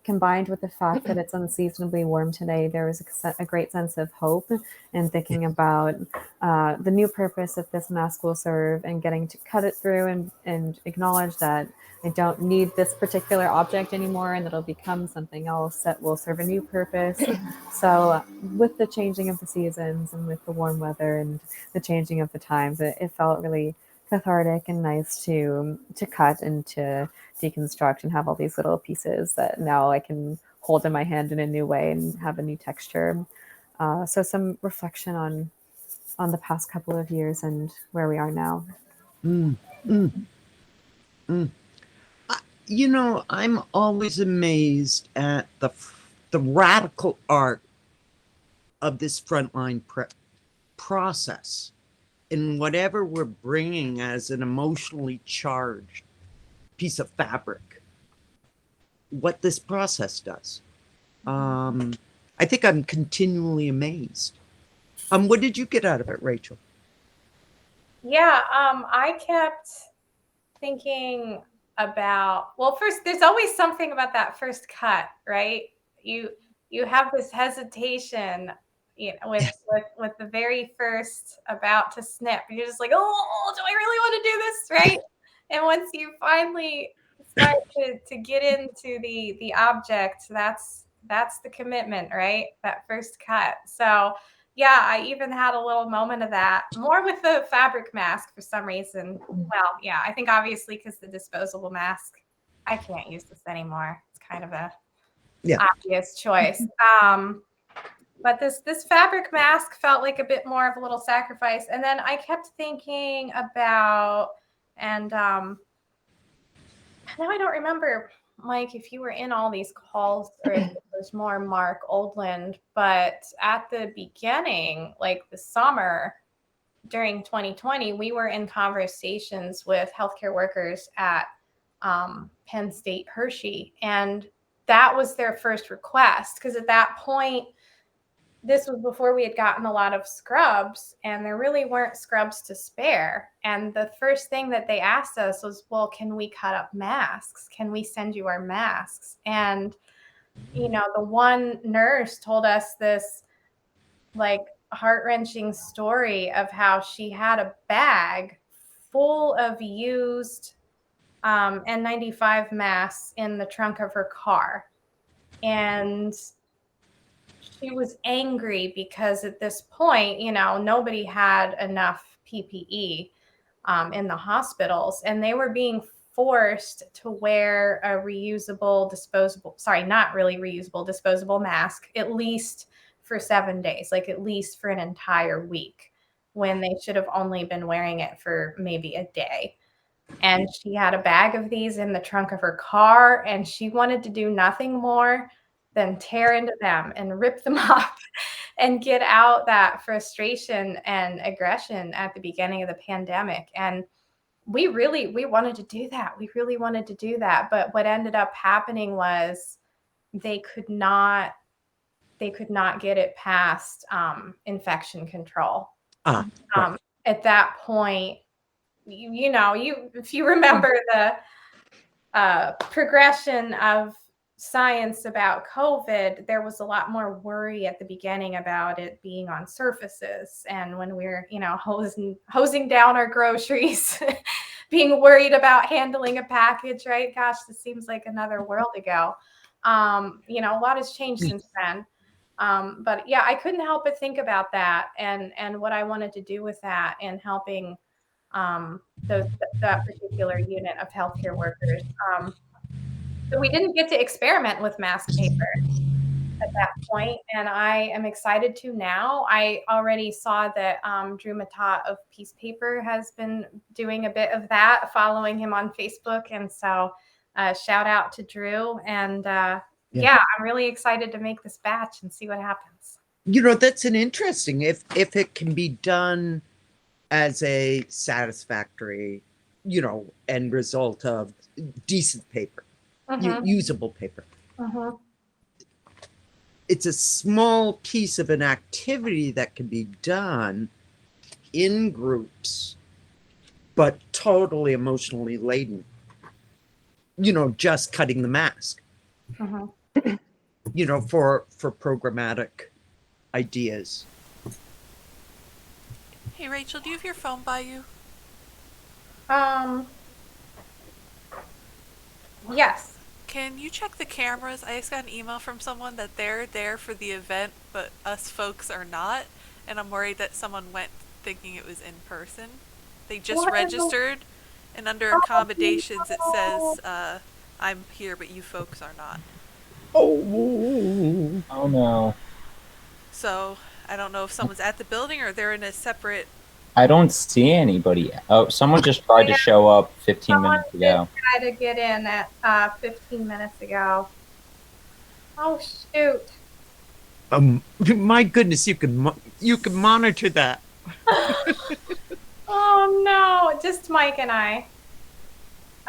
combined with the fact that it's unseasonably warm today, there was a great sense of hope in thinking about the new purpose that this mask will serve, and getting to cut it through and acknowledge that I don't need this particular object anymore, and that'll become something else that will serve a new purpose. So with the changing of the seasons and with the warm weather and the changing of the times, it felt really cathartic and nice to cut and to deconstruct and have all these little pieces that now I can hold in my hand in a new way and have a new texture. So some reflection on the past couple of years and where we are now. You know, I'm always amazed at the radical art of this frontline process in whatever we're bringing as an emotionally charged piece of fabric, what this process does. I think I'm continually amazed. What did you get out of it, Rachel? Yeah, I kept thinking about, well, first, there's always something about that first cut, right? You have this hesitation, you know, with the very first about to snip. You're just like, oh, do I really want to do this, right? And once you finally start to get into the object, that's the commitment, right? That first cut. So yeah, I even had a little moment of that, more with the fabric mask for some reason. Well, yeah, I think obviously because the disposable mask, I can't use this anymore. It's kind of a obvious choice. But this fabric mask felt like a bit more of a little sacrifice. And then I kept thinking about, and now I don't remember, Mike, if you were in all these calls or if it was more Mark Oldland, but at the beginning, like the summer during 2020, we were in conversations with healthcare workers at Penn State Hershey, and that was their first request, because at that point, this was before we had gotten a lot of scrubs, and there really weren't scrubs to spare. And the first thing that they asked us was, well, can we cut up masks? Can we send you our masks? And, you know, the one nurse told us this like heart-wrenching story of how she had a bag full of used N95 masks in the trunk of her car. And she was angry because at this point, you know, nobody had enough PPE in the hospitals, and they were being forced to wear a disposable mask, at least for 7 days, like at least for an entire week, when they should have only been wearing it for maybe a day. And she had a bag of these in the trunk of her car, and she wanted to do nothing more than tear into them and rip them up and get out that frustration and aggression at the beginning of the pandemic. And we wanted to do that. We really wanted to do that. But what ended up happening was they could not get it past infection control. Right. At that point, if you remember the progression of science about COVID, there was a lot more worry at the beginning about it being on surfaces. And when we're, hosing down our groceries, being worried about handling a package, right? Gosh, this seems like another world ago. A lot has changed since then. But yeah, I couldn't help but think about that and what I wanted to do with that and helping that particular unit of healthcare workers. So we didn't get to experiment with mask paper at that point, and I am excited to now. I already saw that Drew Matat of Piece Paper has been doing a bit of that, following him on Facebook, and so shout out to Drew. And yeah, I'm really excited to make this batch and see what happens. That's an interesting, if it can be done as a satisfactory, end result of decent paper, usable paper. It's a small piece of an activity that can be done in groups, but totally emotionally laden. Just cutting the mask. For programmatic ideas. Hey Rachel, do you have your phone by you? Yes. Can you check the cameras? I just got an email from someone that they're there for the event, but us folks are not, and I'm worried that someone went thinking it was in person. They just registered, and under accommodations it says, I'm here, but you folks are not. Oh no. So, I don't know if someone's at the building or they're in a separate... I don't see anybody. Oh, someone just tried to show up 15 minutes ago. Tried to get in at 15 minutes ago. Oh shoot! My goodness, you can monitor that. Oh no, just Mike and I.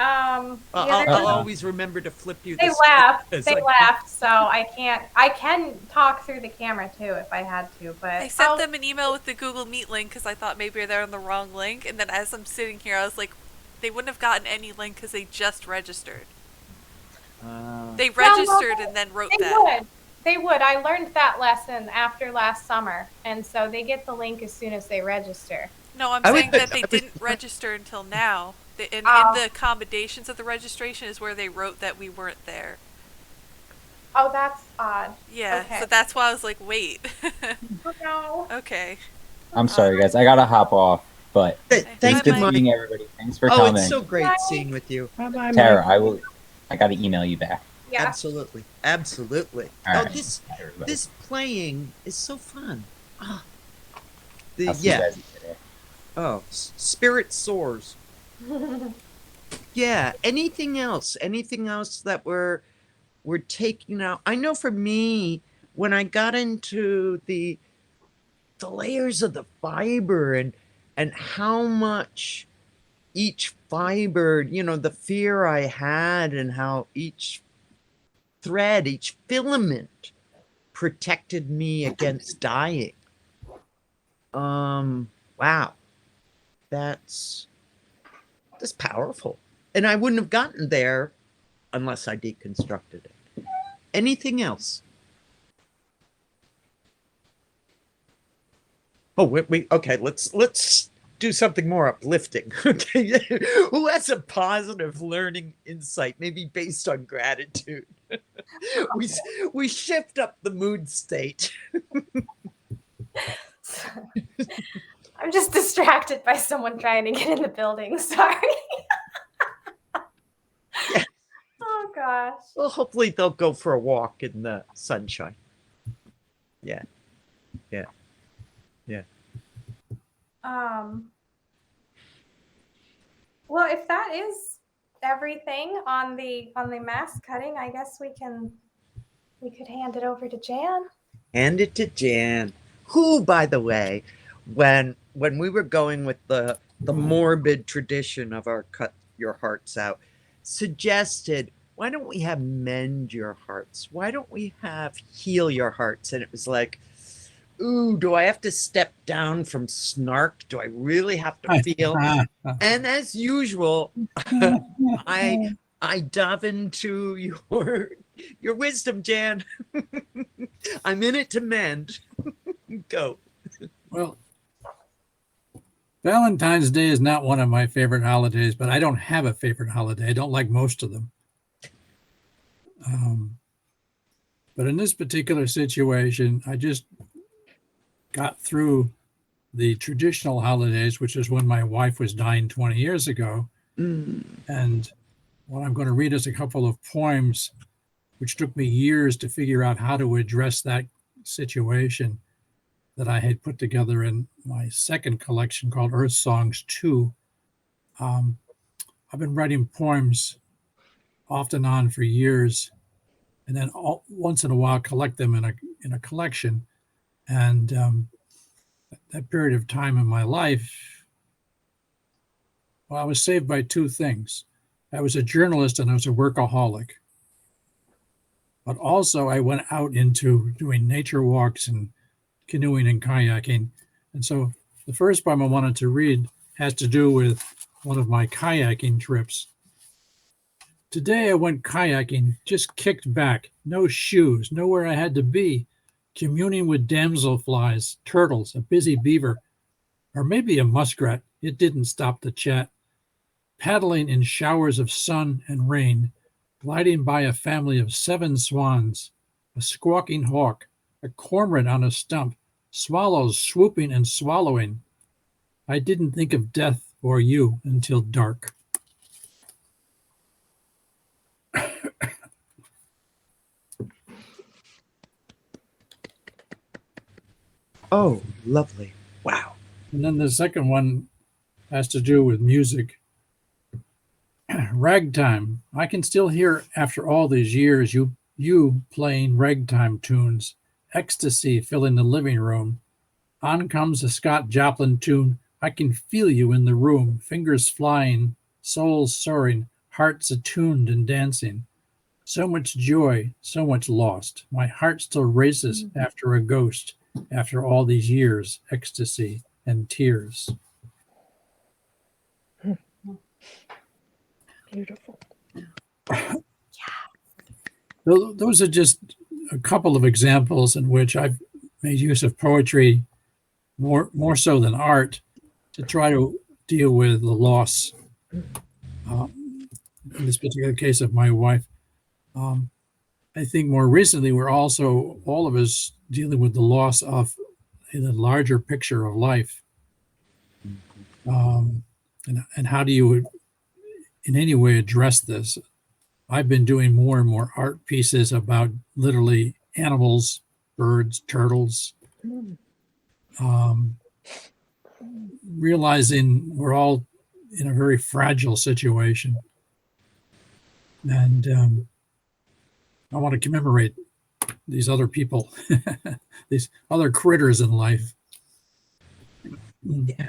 I'll always remember to flip you. They left. They left, so I can't. I can talk through the camera too if I had to, but I sent them an email with the Google Meet link because I thought maybe they're on the wrong link, and then as I'm sitting here, I was like, they wouldn't have gotten any link because they just registered. They registered and then wrote that. They would. I learned that lesson after last summer, and so they get the link as soon as they register. No, I'm saying that they didn't register until now. In the accommodations of the registration is where they wrote that we weren't there. Oh, that's odd. Yeah, okay. So that's why I was like, wait. Oh, no. Okay. I'm sorry, guys. I gotta hop off, but thanks good for meeting everybody. Thanks for coming. It's so great seeing with you. Bye-bye, Tara, Mike. I gotta email you back. Yeah. Absolutely. All right. This playing is so fun. I'll see you guys today. Oh, spirit soars. Yeah. Anything else that we're taking out? I know for me, when I got into the layers of the fiber and how much each fiber, the fear I had and how each thread, each filament protected me against dying. Wow. That's powerful. And I wouldn't have gotten there unless I deconstructed it. Anything else? Oh, wait, okay, let's do something more uplifting. Okay. Who has a positive learning insight, maybe based on gratitude? We shift up the mood state. I'm just distracted by someone trying to get in the building. Sorry. Yeah. Oh gosh. Well, hopefully they'll go for a walk in the sunshine. Yeah. Well, if that is everything on the mask cutting, I guess we could hand it over to Jan. Hand it to Jan, who, by the way, when we were going with the morbid tradition of our cut your hearts out, suggested, why don't we have mend your hearts? Why don't we have heal your hearts? And it was like, ooh, do I have to step down from snark? Do I really have to feel? And as usual, I dive into your wisdom, Jan. I'm in it to mend. Go. Well, Valentine's Day is not one of my favorite holidays, but I don't have a favorite holiday. I don't like most of them. But in this particular situation, I just got through the traditional holidays, which is when my wife was dying 20 years ago. And what I'm going to read is a couple of poems, which took me years to figure out how to address that situation, that I had put together in my second collection called Earth Songs 2. I've been writing poems off and on for years, and then once in a while collect them in a collection. And that period of time in my life, well, I was saved by two things. I was a journalist and I was a workaholic. But also I went out into doing nature walks and canoeing and kayaking. And so the first poem I wanted to read has to do with one of my kayaking trips. Today I went kayaking, just kicked back, no shoes, nowhere I had to be, communing with damselflies, turtles, a busy beaver, or maybe a muskrat. It didn't stop the chat. Paddling in showers of sun and rain, gliding by a family of 7 swans, a squawking hawk, a cormorant on a stump, swallows swooping and swallowing. I didn't think of death or you until dark. Oh, lovely. Wow. And then the second one has to do with music. Ragtime. I can still hear after all these years you playing ragtime tunes. Ecstasy filling the living room. On comes a Scott Joplin tune. I can feel you in the room. Fingers flying, souls soaring, hearts attuned and dancing. So much joy, so much lost. My heart still races after a ghost. After all these years, ecstasy and tears. Beautiful. Those are just a couple of examples in which I've made use of poetry more so than art to try to deal with the loss. In this particular case of my wife, I think more recently we're also all of us dealing with the loss of the larger picture of life. And how do you in any way address this? I've been doing more and more art pieces about literally animals, birds, turtles, realizing we're all in a very fragile situation. And I want to commemorate these other people, these other critters in life. Yeah.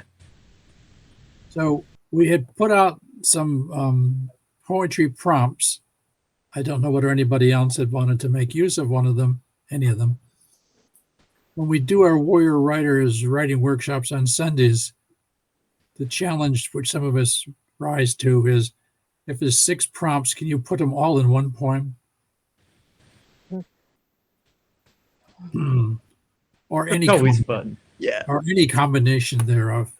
So we had put out some poetry prompts. I don't know whether anybody else had wanted to make use of one of them, any of them. When we do our Warrior Writers writing workshops on Sundays, the challenge which some of us rise to is, if there's 6 prompts, can you put them all in one poem? Or any It's always fun. Yeah. or any combination thereof.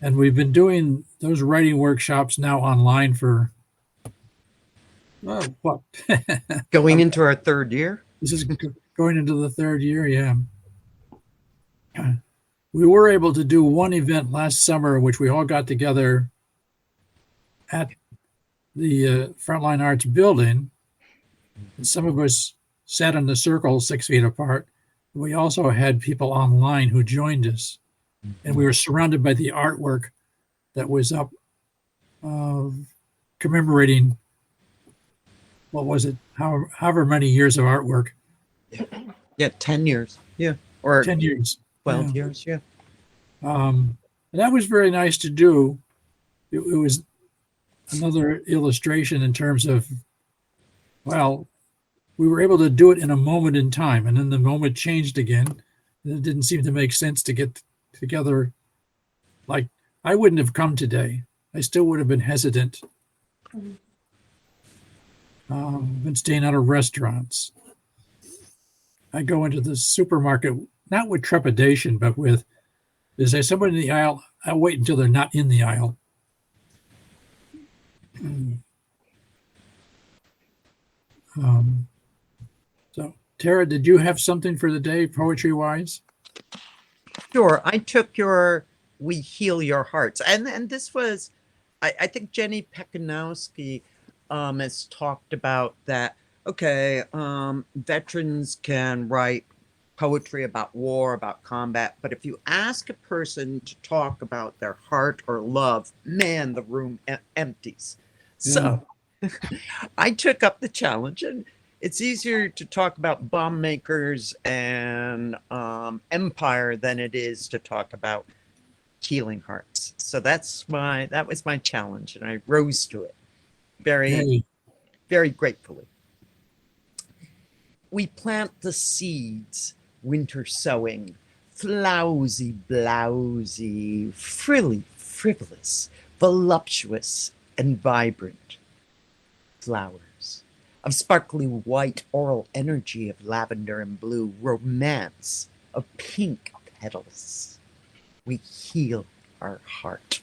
And we've been doing those writing workshops now online for what? Going into our 3rd year? This is going into the 3rd year, yeah. We were able to do one event last summer, which we all got together at the Frontline Arts building. And some of us sat in the circle 6 feet apart. We also had people online who joined us. And we were surrounded by the artwork that was up commemorating, what was it, however many years of artwork. Yeah, 10 years. Yeah. Or 10 years. 12 years. Yeah. And that was very nice to do. It was another illustration in terms of, well, we were able to do it in a moment in time, and then the moment changed again. And it didn't seem to make sense to get together. Like, I wouldn't have come today. I still would have been hesitant. Been staying out of restaurants. I go into the supermarket, not with trepidation, but with, is there somebody in the aisle? I'll wait until they're not in the aisle. So, Tara, did you have something for the day, poetry-wise? Sure. I took your "We Heal Your Hearts," and this was, I think Jenny Pekanowski has talked about that. Okay, veterans can write poetry about war, about combat, but if you ask a person to talk about their heart or love, man, the room empties. So I took up the challenge, and it's easier to talk about bomb makers and empire than it is to talk about healing hearts. So that was my challenge, and I rose to it very, very gratefully. We plant the seeds, winter sowing, flousy, blousy, frilly, frivolous, voluptuous, and vibrant flowers of sparkly white aural energy of lavender and blue, romance of pink petals. We heal our heart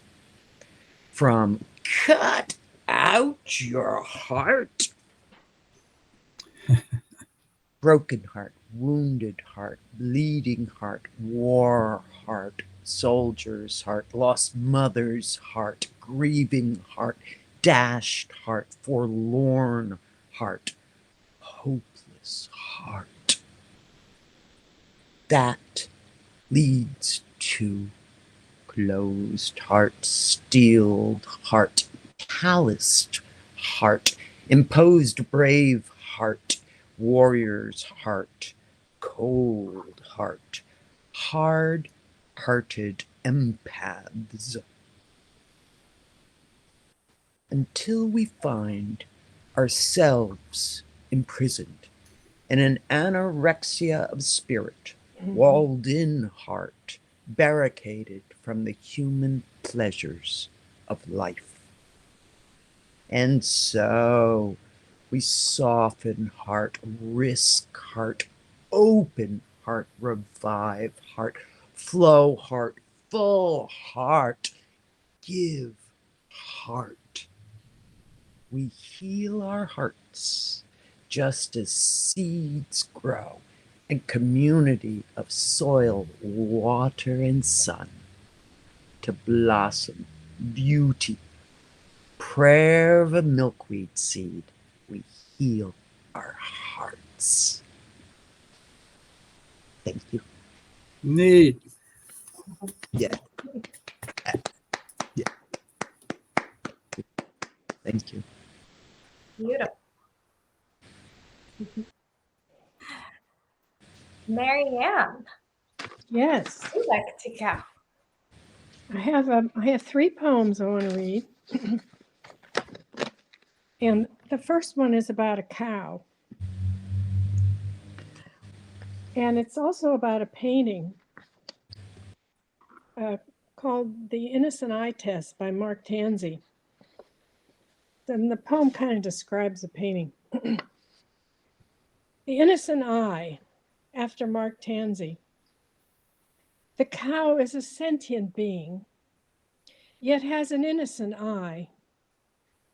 from cut out your heart. Broken heart, wounded heart, bleeding heart, war heart, soldier's heart, lost mother's heart, grieving heart, dashed heart, forlorn heart, hopeless heart. That leads to closed heart, steeled heart, calloused heart, imposed brave heart, warrior's heart, cold heart, hard-hearted empaths. Until we find ourselves imprisoned in an anorexia of spirit, walled in heart, barricaded from the human pleasures of life. And so we soften heart, risk heart, open heart, revive heart, flow heart, full heart, give heart. We heal our hearts just as seeds grow in community of soil, water, and sun to blossom beauty. Prayer of a milkweed seed. We heal our hearts. Thank you. Neat. Yeah. Yeah. Thank you. Beautiful. Mary Ann, Yes, would you like to go? I have 3 poems I want to read. And the first one is about a cow. And it's also about a painting called The Innocent Eye Test by Mark Tansey. And the poem kind of describes the painting. The Innocent Eye, after Mark Tansey. The cow is a sentient being, yet has an innocent eye.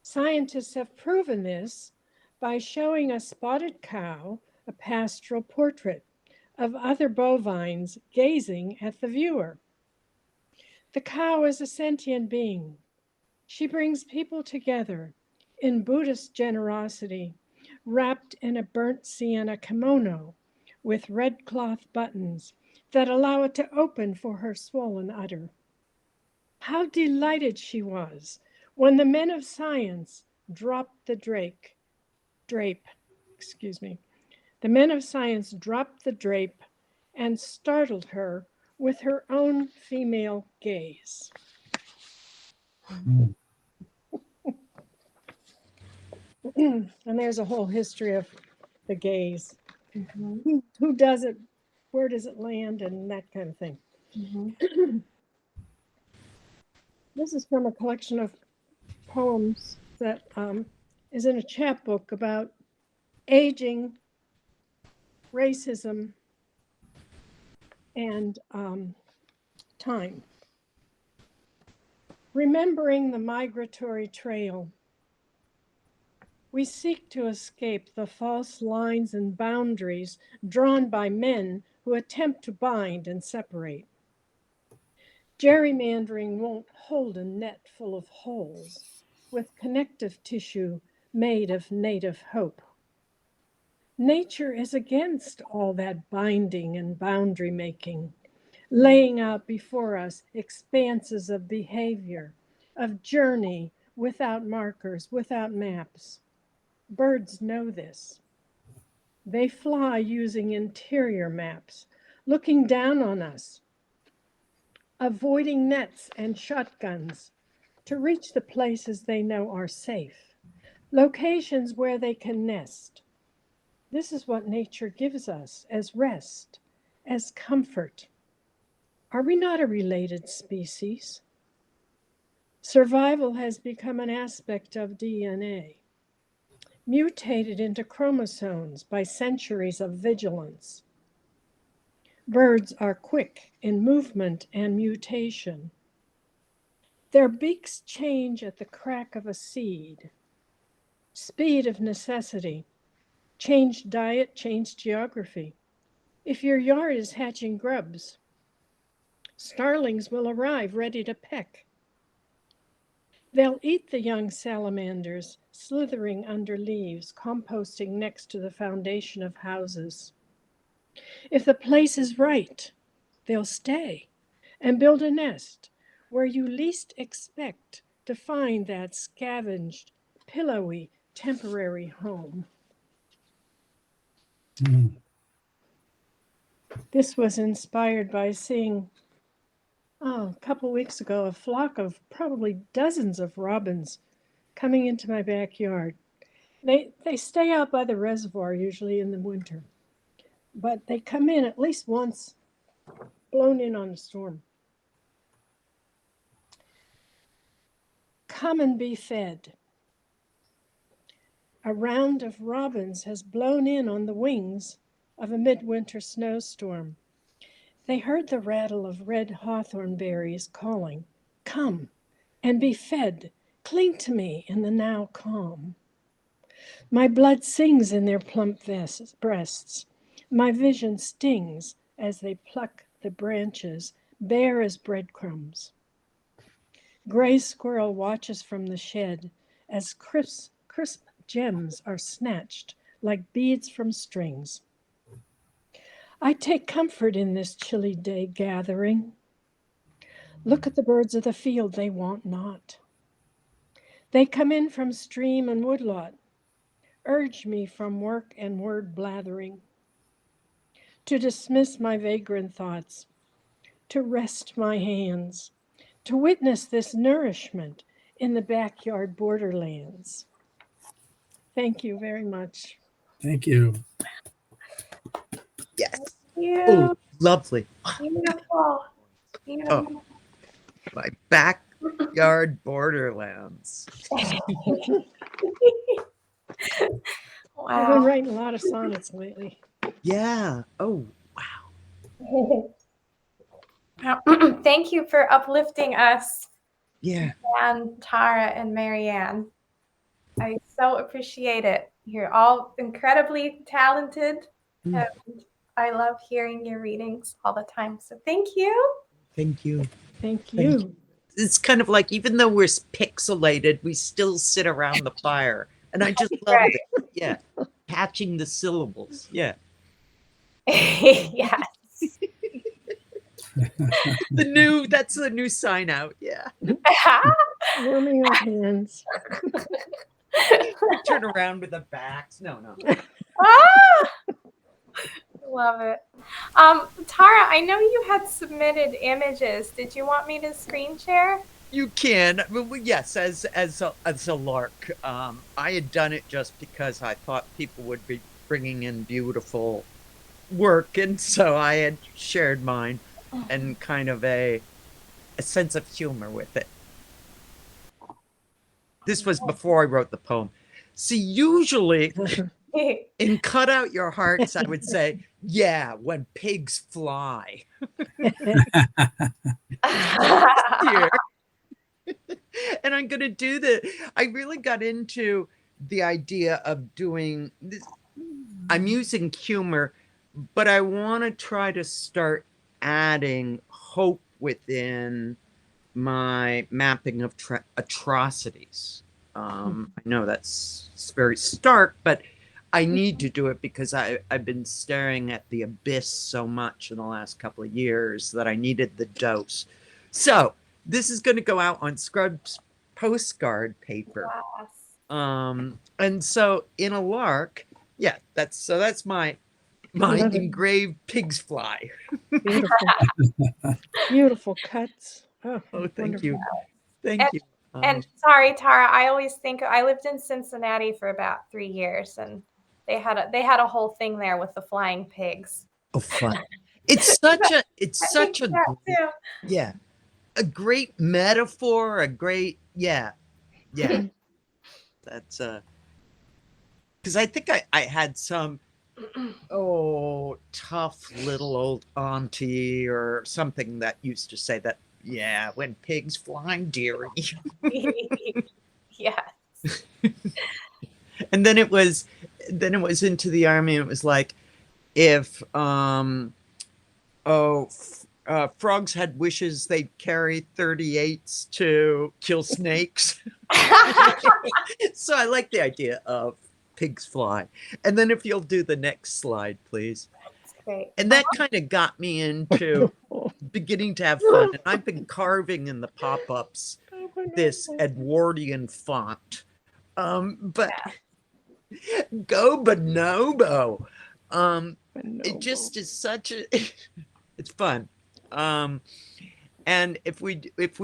Scientists have proven this by showing a spotted cow a pastoral portrait of other bovines gazing at the viewer. The cow is a sentient being. She brings people together in Buddhist generosity, wrapped in a burnt sienna kimono with red cloth buttons that allow it to open for her swollen udder. How delighted she was when the men of science dropped the drape. The men of science dropped the drape and startled her with her own female gaze. And there's a whole history of the gaze. Mhm. Who does it? Where does it land? And that kind of thing. Mhm. This is from a collection of poems that is in a chapbook about aging, racism, and time. Remembering the migratory trail, we seek to escape the false lines and boundaries drawn by men who attempt to bind and separate. Gerrymandering won't hold a net full of holes with connective tissue made of native hope. Nature is against all that binding and boundary making, laying out before us expanses of behavior, of journey without markers, without maps. Birds know this. They fly using interior maps, looking down on us, avoiding nets and shotguns to reach the places they know are safe, locations where they can nest. This is what nature gives us as rest, as comfort. Are we not a related species? Survival has become an aspect of DNA, mutated into chromosomes by centuries of vigilance. Birds are quick in movement and mutation. Their beaks change at the crack of a seed. Speed of necessity. Changed diet, changed geography. If your yard is hatching grubs, starlings will arrive ready to peck. They'll eat the young salamanders, slithering under leaves, composting next to the foundation of houses. If the place is right, they'll stay and build a nest where you least expect to find that scavenged, pillowy, temporary home. Mm. This was inspired by seeing, a couple weeks ago, a flock of probably dozens of robins coming into my backyard. They stay out by the reservoir usually in the winter, but they come in at least once, blown in on a storm. Come and be fed. A round of robins has blown in on the wings of a midwinter snowstorm. They heard the rattle of red hawthorn berries calling, "Come and be fed, cling to me in the now calm." My blood sings in their plump breasts. My vision stings as they pluck the branches, bare as breadcrumbs. Gray squirrel watches from the shed as crisp gems are snatched like beads from strings. I take comfort in this chilly day gathering. Look at the birds of the field, they want not. They come in from stream and woodlot, urge me from work and word blathering, to dismiss my vagrant thoughts, to rest my hands, to witness this nourishment in the backyard borderlands. Thank you very much. Thank you. Yes. You Oh, lovely. beautiful, beautiful. My backyard borderlands. I've been Wow. writing a lot of sonnets lately. Yeah. Oh, Thank you for uplifting us, yeah. and Tara and Marianne. I so appreciate it. You're all incredibly talented, Mm. and I love hearing your readings all the time. So thank you. Thank you. Thank Thank you. It's kind of like, even though we're pixelated, we still sit around the fire. And I just love Right. it. Yeah. Patching the syllables. Yeah. Yes. That's the new sign out. Yeah. Warming our hands. Turn around with the backs. No. Ah! Love it. Tara, I know you had submitted images. Did you want me to screen share? You can. Well, yes, as a lark. I had done it just because I thought people would be bringing in beautiful work, and so I had shared mine and kind of a sense of humor with it. This was before I wrote the poem. See, usually in Cut Out Your Hearts, I would say, yeah, when pigs fly. Here. And I'm going to do I really got into the idea of doing this. I'm using humor, but I want to try to start adding hope within my mapping of atrocities. I know it's very stark, but I need to do it because I've been staring at the abyss so much in the last couple of years that I needed the dose. So this is going to go out on Scrub's postcard paper. And so in a lark, yeah, that's my engraved pigs fly. Beautiful. Beautiful cuts. Oh, Thank you. And sorry, Tara, I always think I lived in Cincinnati for about 3 years, and they had a whole thing there with the flying pigs. Oh, fun. It's such a great metaphor, a great, yeah. That's because I think I had some tough little old auntie or something that used to say that, yeah, when pigs fly, dearie. Yes. And then it was into the army, and it was like, if frogs had wishes, they'd carry 38s to kill snakes. So I like the idea of pigs fly. And then if you'll do the next slide, please. That's great. And that kind of got me into beginning to have fun. And I've been carving in the pop-ups this Edwardian font. But go bonobo. It just is such a it's fun. And if we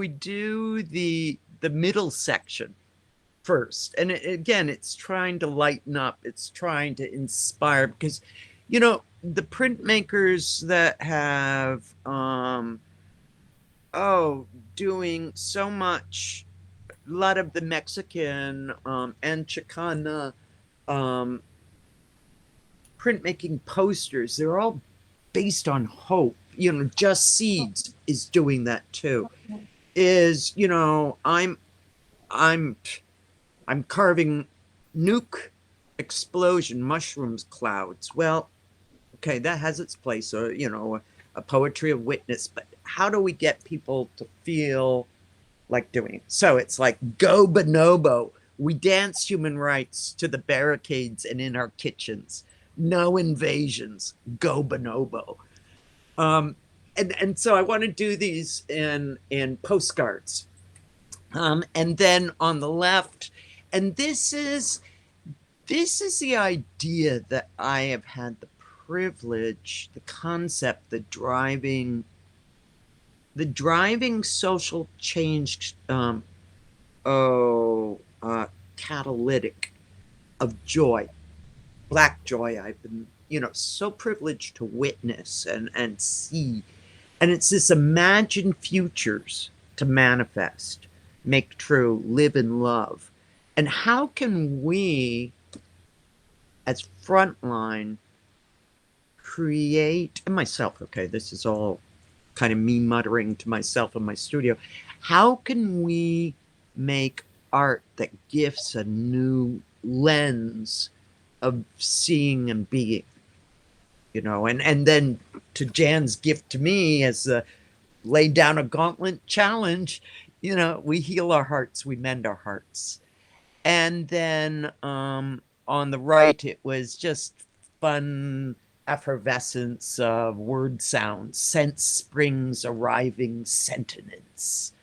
do the middle section first, and again, it's trying to lighten up, it's trying to inspire, because the printmakers that have doing so much, a lot of the Mexican and Chicana printmaking posters, they're all based on hope. Just Seeds is doing that too. I'm carving nuke explosion mushrooms clouds. Well, okay, that has its place, or a poetry of witness, but how do we get people to feel like doing it? So it's like, go bonobo. We dance human rights to the barricades and in our kitchens. No invasions. Go bonobo. And so I want to do these in postcards. And then on the left, and this is the idea that I have had the privilege, the concept, the driving social change, catalytic of joy, Black joy. I've been, so privileged to witness and see. And it's this imagined futures to manifest, make true, live in love. And how can we, as frontline, create, and myself, okay, this is all kind of me muttering to myself in my studio, how can we make art that gifts a new lens of seeing and being? And then to Jan's gift to me as a lay down a gauntlet challenge, we heal our hearts, we mend our hearts. And then on the right, it was just fun effervescence of word sounds, sense springs arriving sentence.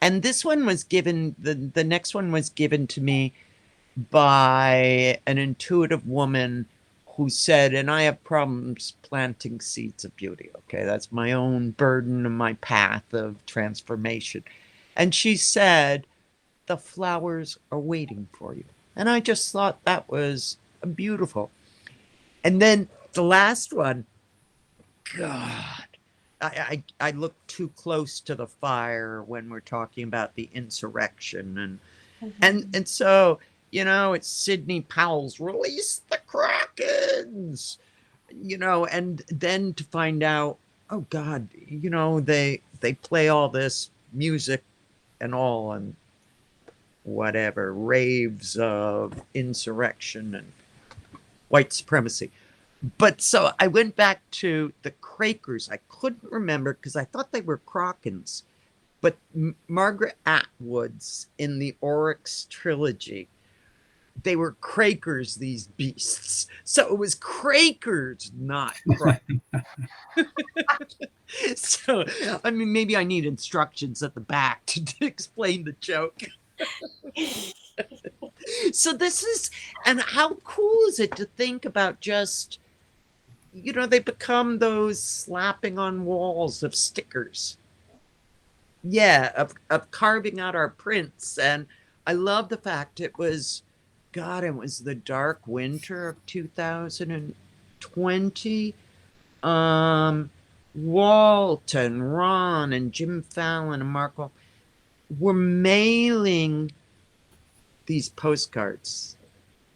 And this one was given, the next one was given to me by an intuitive woman who said, and I have problems planting seeds of beauty. Okay, that's my own burden and my path of transformation. And she said, the flowers are waiting for you. And I just thought that was beautiful. And then the last one, God, I look too close to the fire when we're talking about the insurrection. And so, it's Sidney Powell's Release the Krakens, and then to find out, oh God, they play all this music and all, and whatever, raves of insurrection and white supremacy. But so I went back to the Quakers. I couldn't remember because I thought they were Krakens. But Margaret Atwood's in the Oryx trilogy, they were Quakers, these beasts. So it was Quakers, not Krakens. So, I mean, maybe I need instructions at the back to explain the joke. So this is, and how cool is it to think about just, they become those slapping on walls of stickers. Yeah, of carving out our prints. And I love the fact it was the dark winter of 2020. Walton, Ron, and Jim Fallon and Marco were mailing these postcards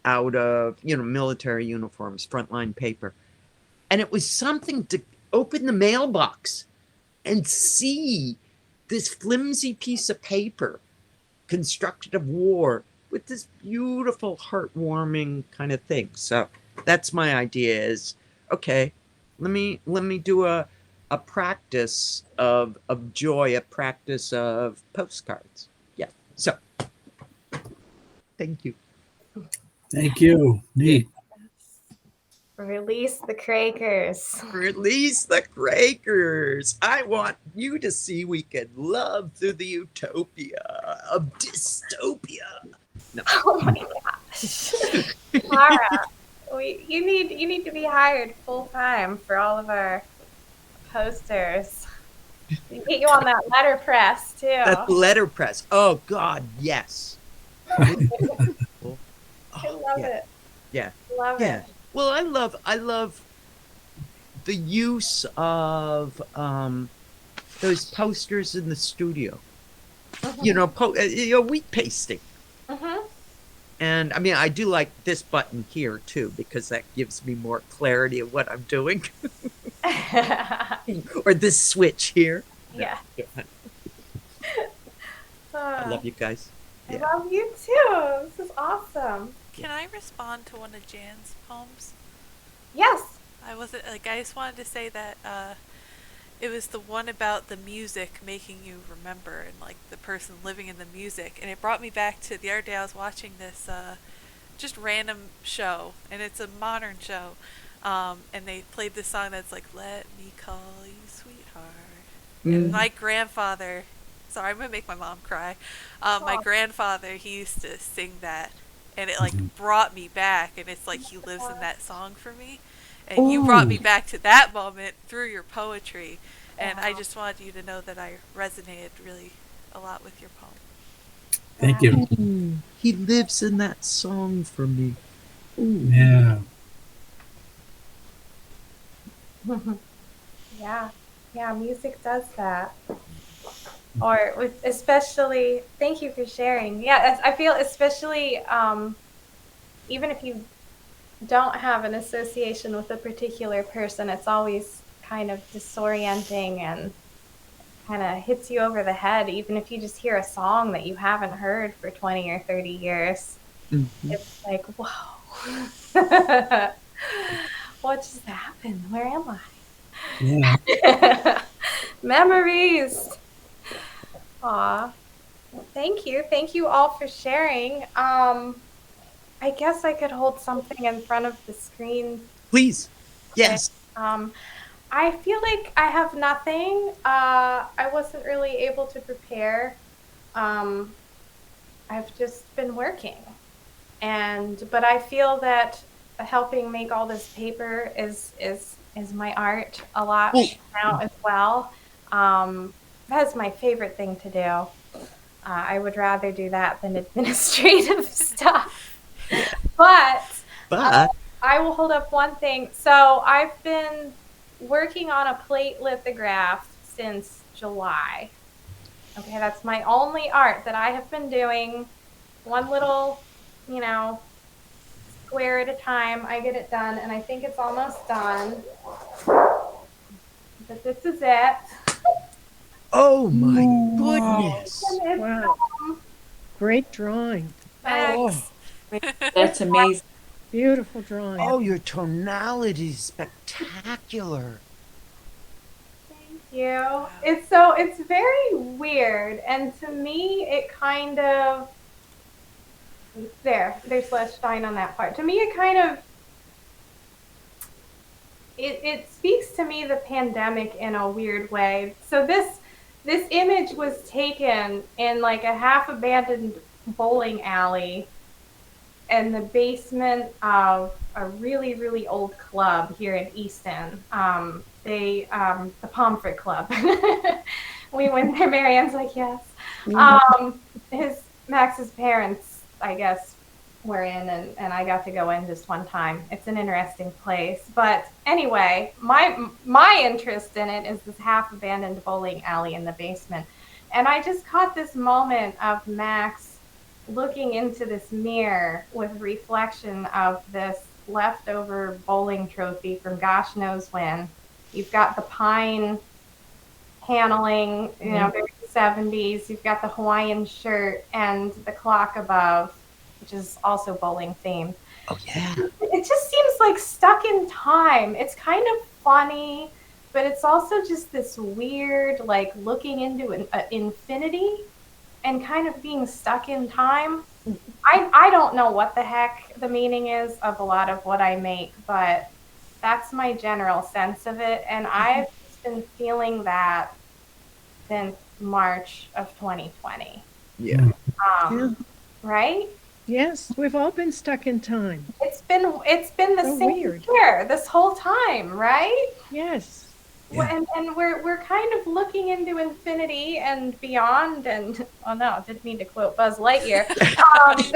out of, military uniforms, frontline paper. And it was something to open the mailbox and see this flimsy piece of paper constructed of war with this beautiful, heartwarming kind of thing. So that's my idea is, okay, let me do a practice of joy, a practice of postcards. Yeah. So thank you. Thank you. Neat. Release the Quakers. Release the Quakers. I want you to see we can love through the utopia of dystopia. No. Oh my gosh. Mara, you need to be hired full time for all of our posters. We get you on that letterpress too. That letterpress. Oh God, yes. I love it. Yeah. Love it. Well, I love the use of those posters in the studio. Wheat pasting. Mm-hmm. And I mean, I do like this button here too, because that gives me more clarity of what I'm doing. Or this switch here. Yeah. I love you guys. I love you too. This is awesome. Can I respond to one of Jan's poems? Yes. I just wanted to say that it was the one about the music making you remember and like the person living in the music, and it brought me back to the other day I was watching this just random show, and it's a modern show, and they played this song that's like, "Let me call you sweetheart." And my grandfather, sorry, I'm gonna make my mom cry. My grandfather, he used to sing that, and it like brought me back, and it's like he lives in that song for me. And you brought me back to that moment through your poetry. And I just wanted you to know that I resonated really a lot with your poem. Thank you. He lives in that song for me. Ooh. Yeah. Yeah, music does that. Or with especially, thank you for sharing. Yeah, I feel especially, even if you don't have an association with a particular person, it's always kind of disorienting and kind of hits you over the head, even if you just hear a song that you haven't heard for 20 or 30 years. Mm-hmm. It's like, whoa. What just happened? Where am I? Yeah. Memories. Aw. Thank you. Thank you all for sharing. I guess I could hold something in front of the screen. Please. Yes. I feel like I have nothing. I wasn't really able to prepare. I've just been working. But I feel that helping make all this paper is my art a lot now as well. That's my favorite thing to do. I would rather do that than administrative stuff. But I will hold up one thing. So I've been working on a plate lithograph since July. Okay, that's my only art that I have been doing. One little, square at a time. I get it done, and I think it's almost done. But this is it. Oh my goodness. And it's, Wow. Great drawing. Thanks. That's amazing. Beautiful drawing. Oh, your tonality is spectacular. Thank you. It's very weird, and to me, it kind of there's less shine on that part. To me, it kind of it speaks to me the pandemic in a weird way. So this image was taken in like a half abandoned bowling alley in the basement of a really, really old club here in Easton. The Pomfret Club. We went there. Marianne's like, yes. Max's parents, I guess, were in, and I got to go in just one time. It's an interesting place. But anyway, my interest in it is this half abandoned bowling alley in the basement. And I just caught this moment of Max looking into this mirror with reflection of this leftover bowling trophy from gosh knows when. You've got the pine paneling, very 70s. You've got the Hawaiian shirt and the clock above, which is also bowling themed. Oh yeah. It just seems like stuck in time. It's kind of funny, but it's also just this weird, like looking into an infinity and kind of being stuck in time. I don't know what the heck the meaning is of a lot of what I make, but that's my general sense of it. And I've just been feeling that since March of 2020. Yeah. Right? Yes, we've all been stuck in time. It's been the So same weird. here this whole time, right? Yes. Yeah. And we're kind of looking into infinity and beyond, and oh no, I didn't mean to quote Buzz Lightyear,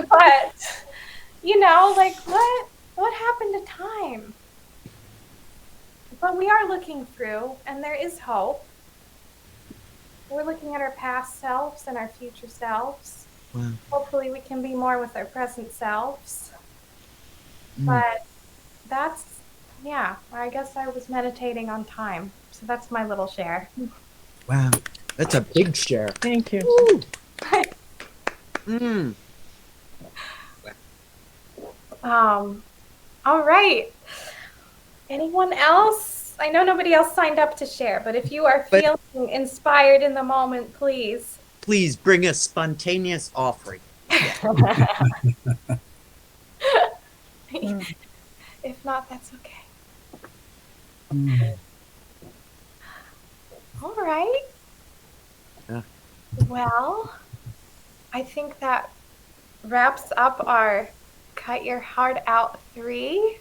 but like what happened to time? But we are looking through, and there is hope. We're looking at our past selves and our future selves. Wow. Hopefully, we can be more with our present selves. But that's, I guess I was meditating on time. So that's my little share. Wow. That's a big share. Thank you. Woo. Mm. All right. Anyone else? I know nobody else signed up to share, but if you are feeling inspired in the moment, please. Please bring a spontaneous offering. If not, that's okay. All right. Yeah. Well, I think that wraps up our Cut Your Heart Out 3.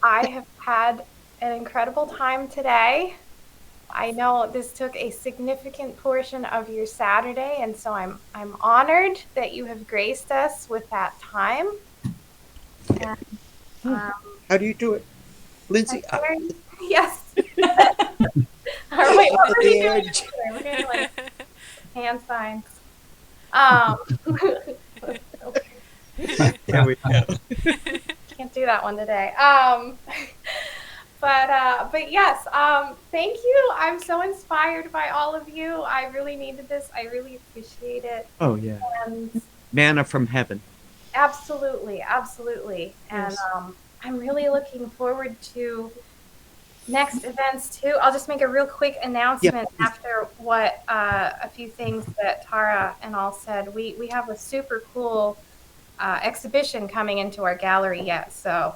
I have had an incredible time today. I know this took a significant portion of your Saturday, and so I'm honored that you have graced us with that time. And, How do you do it? Lindsay? yes. All right, what were we doing? Edge. We're doing like hand signs. There we go. Can't do that one today. But yes, thank you. I'm so inspired by all of you. I really needed this. I really appreciate it. Oh yeah. And Manna from heaven. absolutely. And I'm really looking forward to next events too. I'll just make a real quick announcement after what a few things that Tara and all said. We have a super cool exhibition coming into our gallery yet. So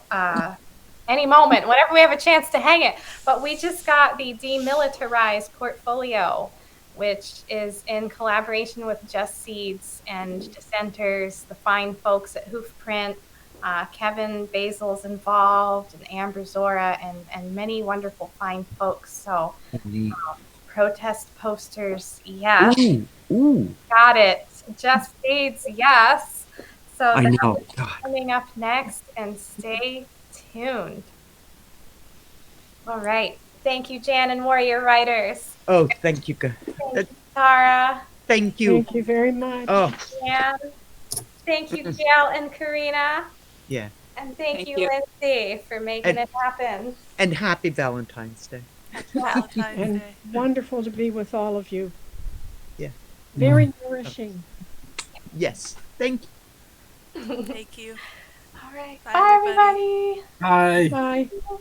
any moment, whenever we have a chance to hang it. But we just got the Demilitarized portfolio, which is in collaboration with Just Seeds and Dissenters, the fine folks at Hoofprint. Kevin Basil's involved, and Amber Zora, and many wonderful fine folks. So protest posters, yes. Ooh. Got it. Just Seeds, yes. So So I that know. is God. coming up next, and stay tuned. All right. Thank you, Jan and Warrior Writers. Oh, thank you. Thank you, Tara. Thank you. Thank you very much. Oh, Jan. Thank you, Gail and Karina. yeah. And thank Thank you, you. Lindsay, for making it happen. And happy Valentine's Day. Valentine's And Day. wonderful to be with all of you. Yeah. Very nourishing. Yes. Thank you. Thank you. All right. Bye, Bye, everybody. everybody. Bye. Bye.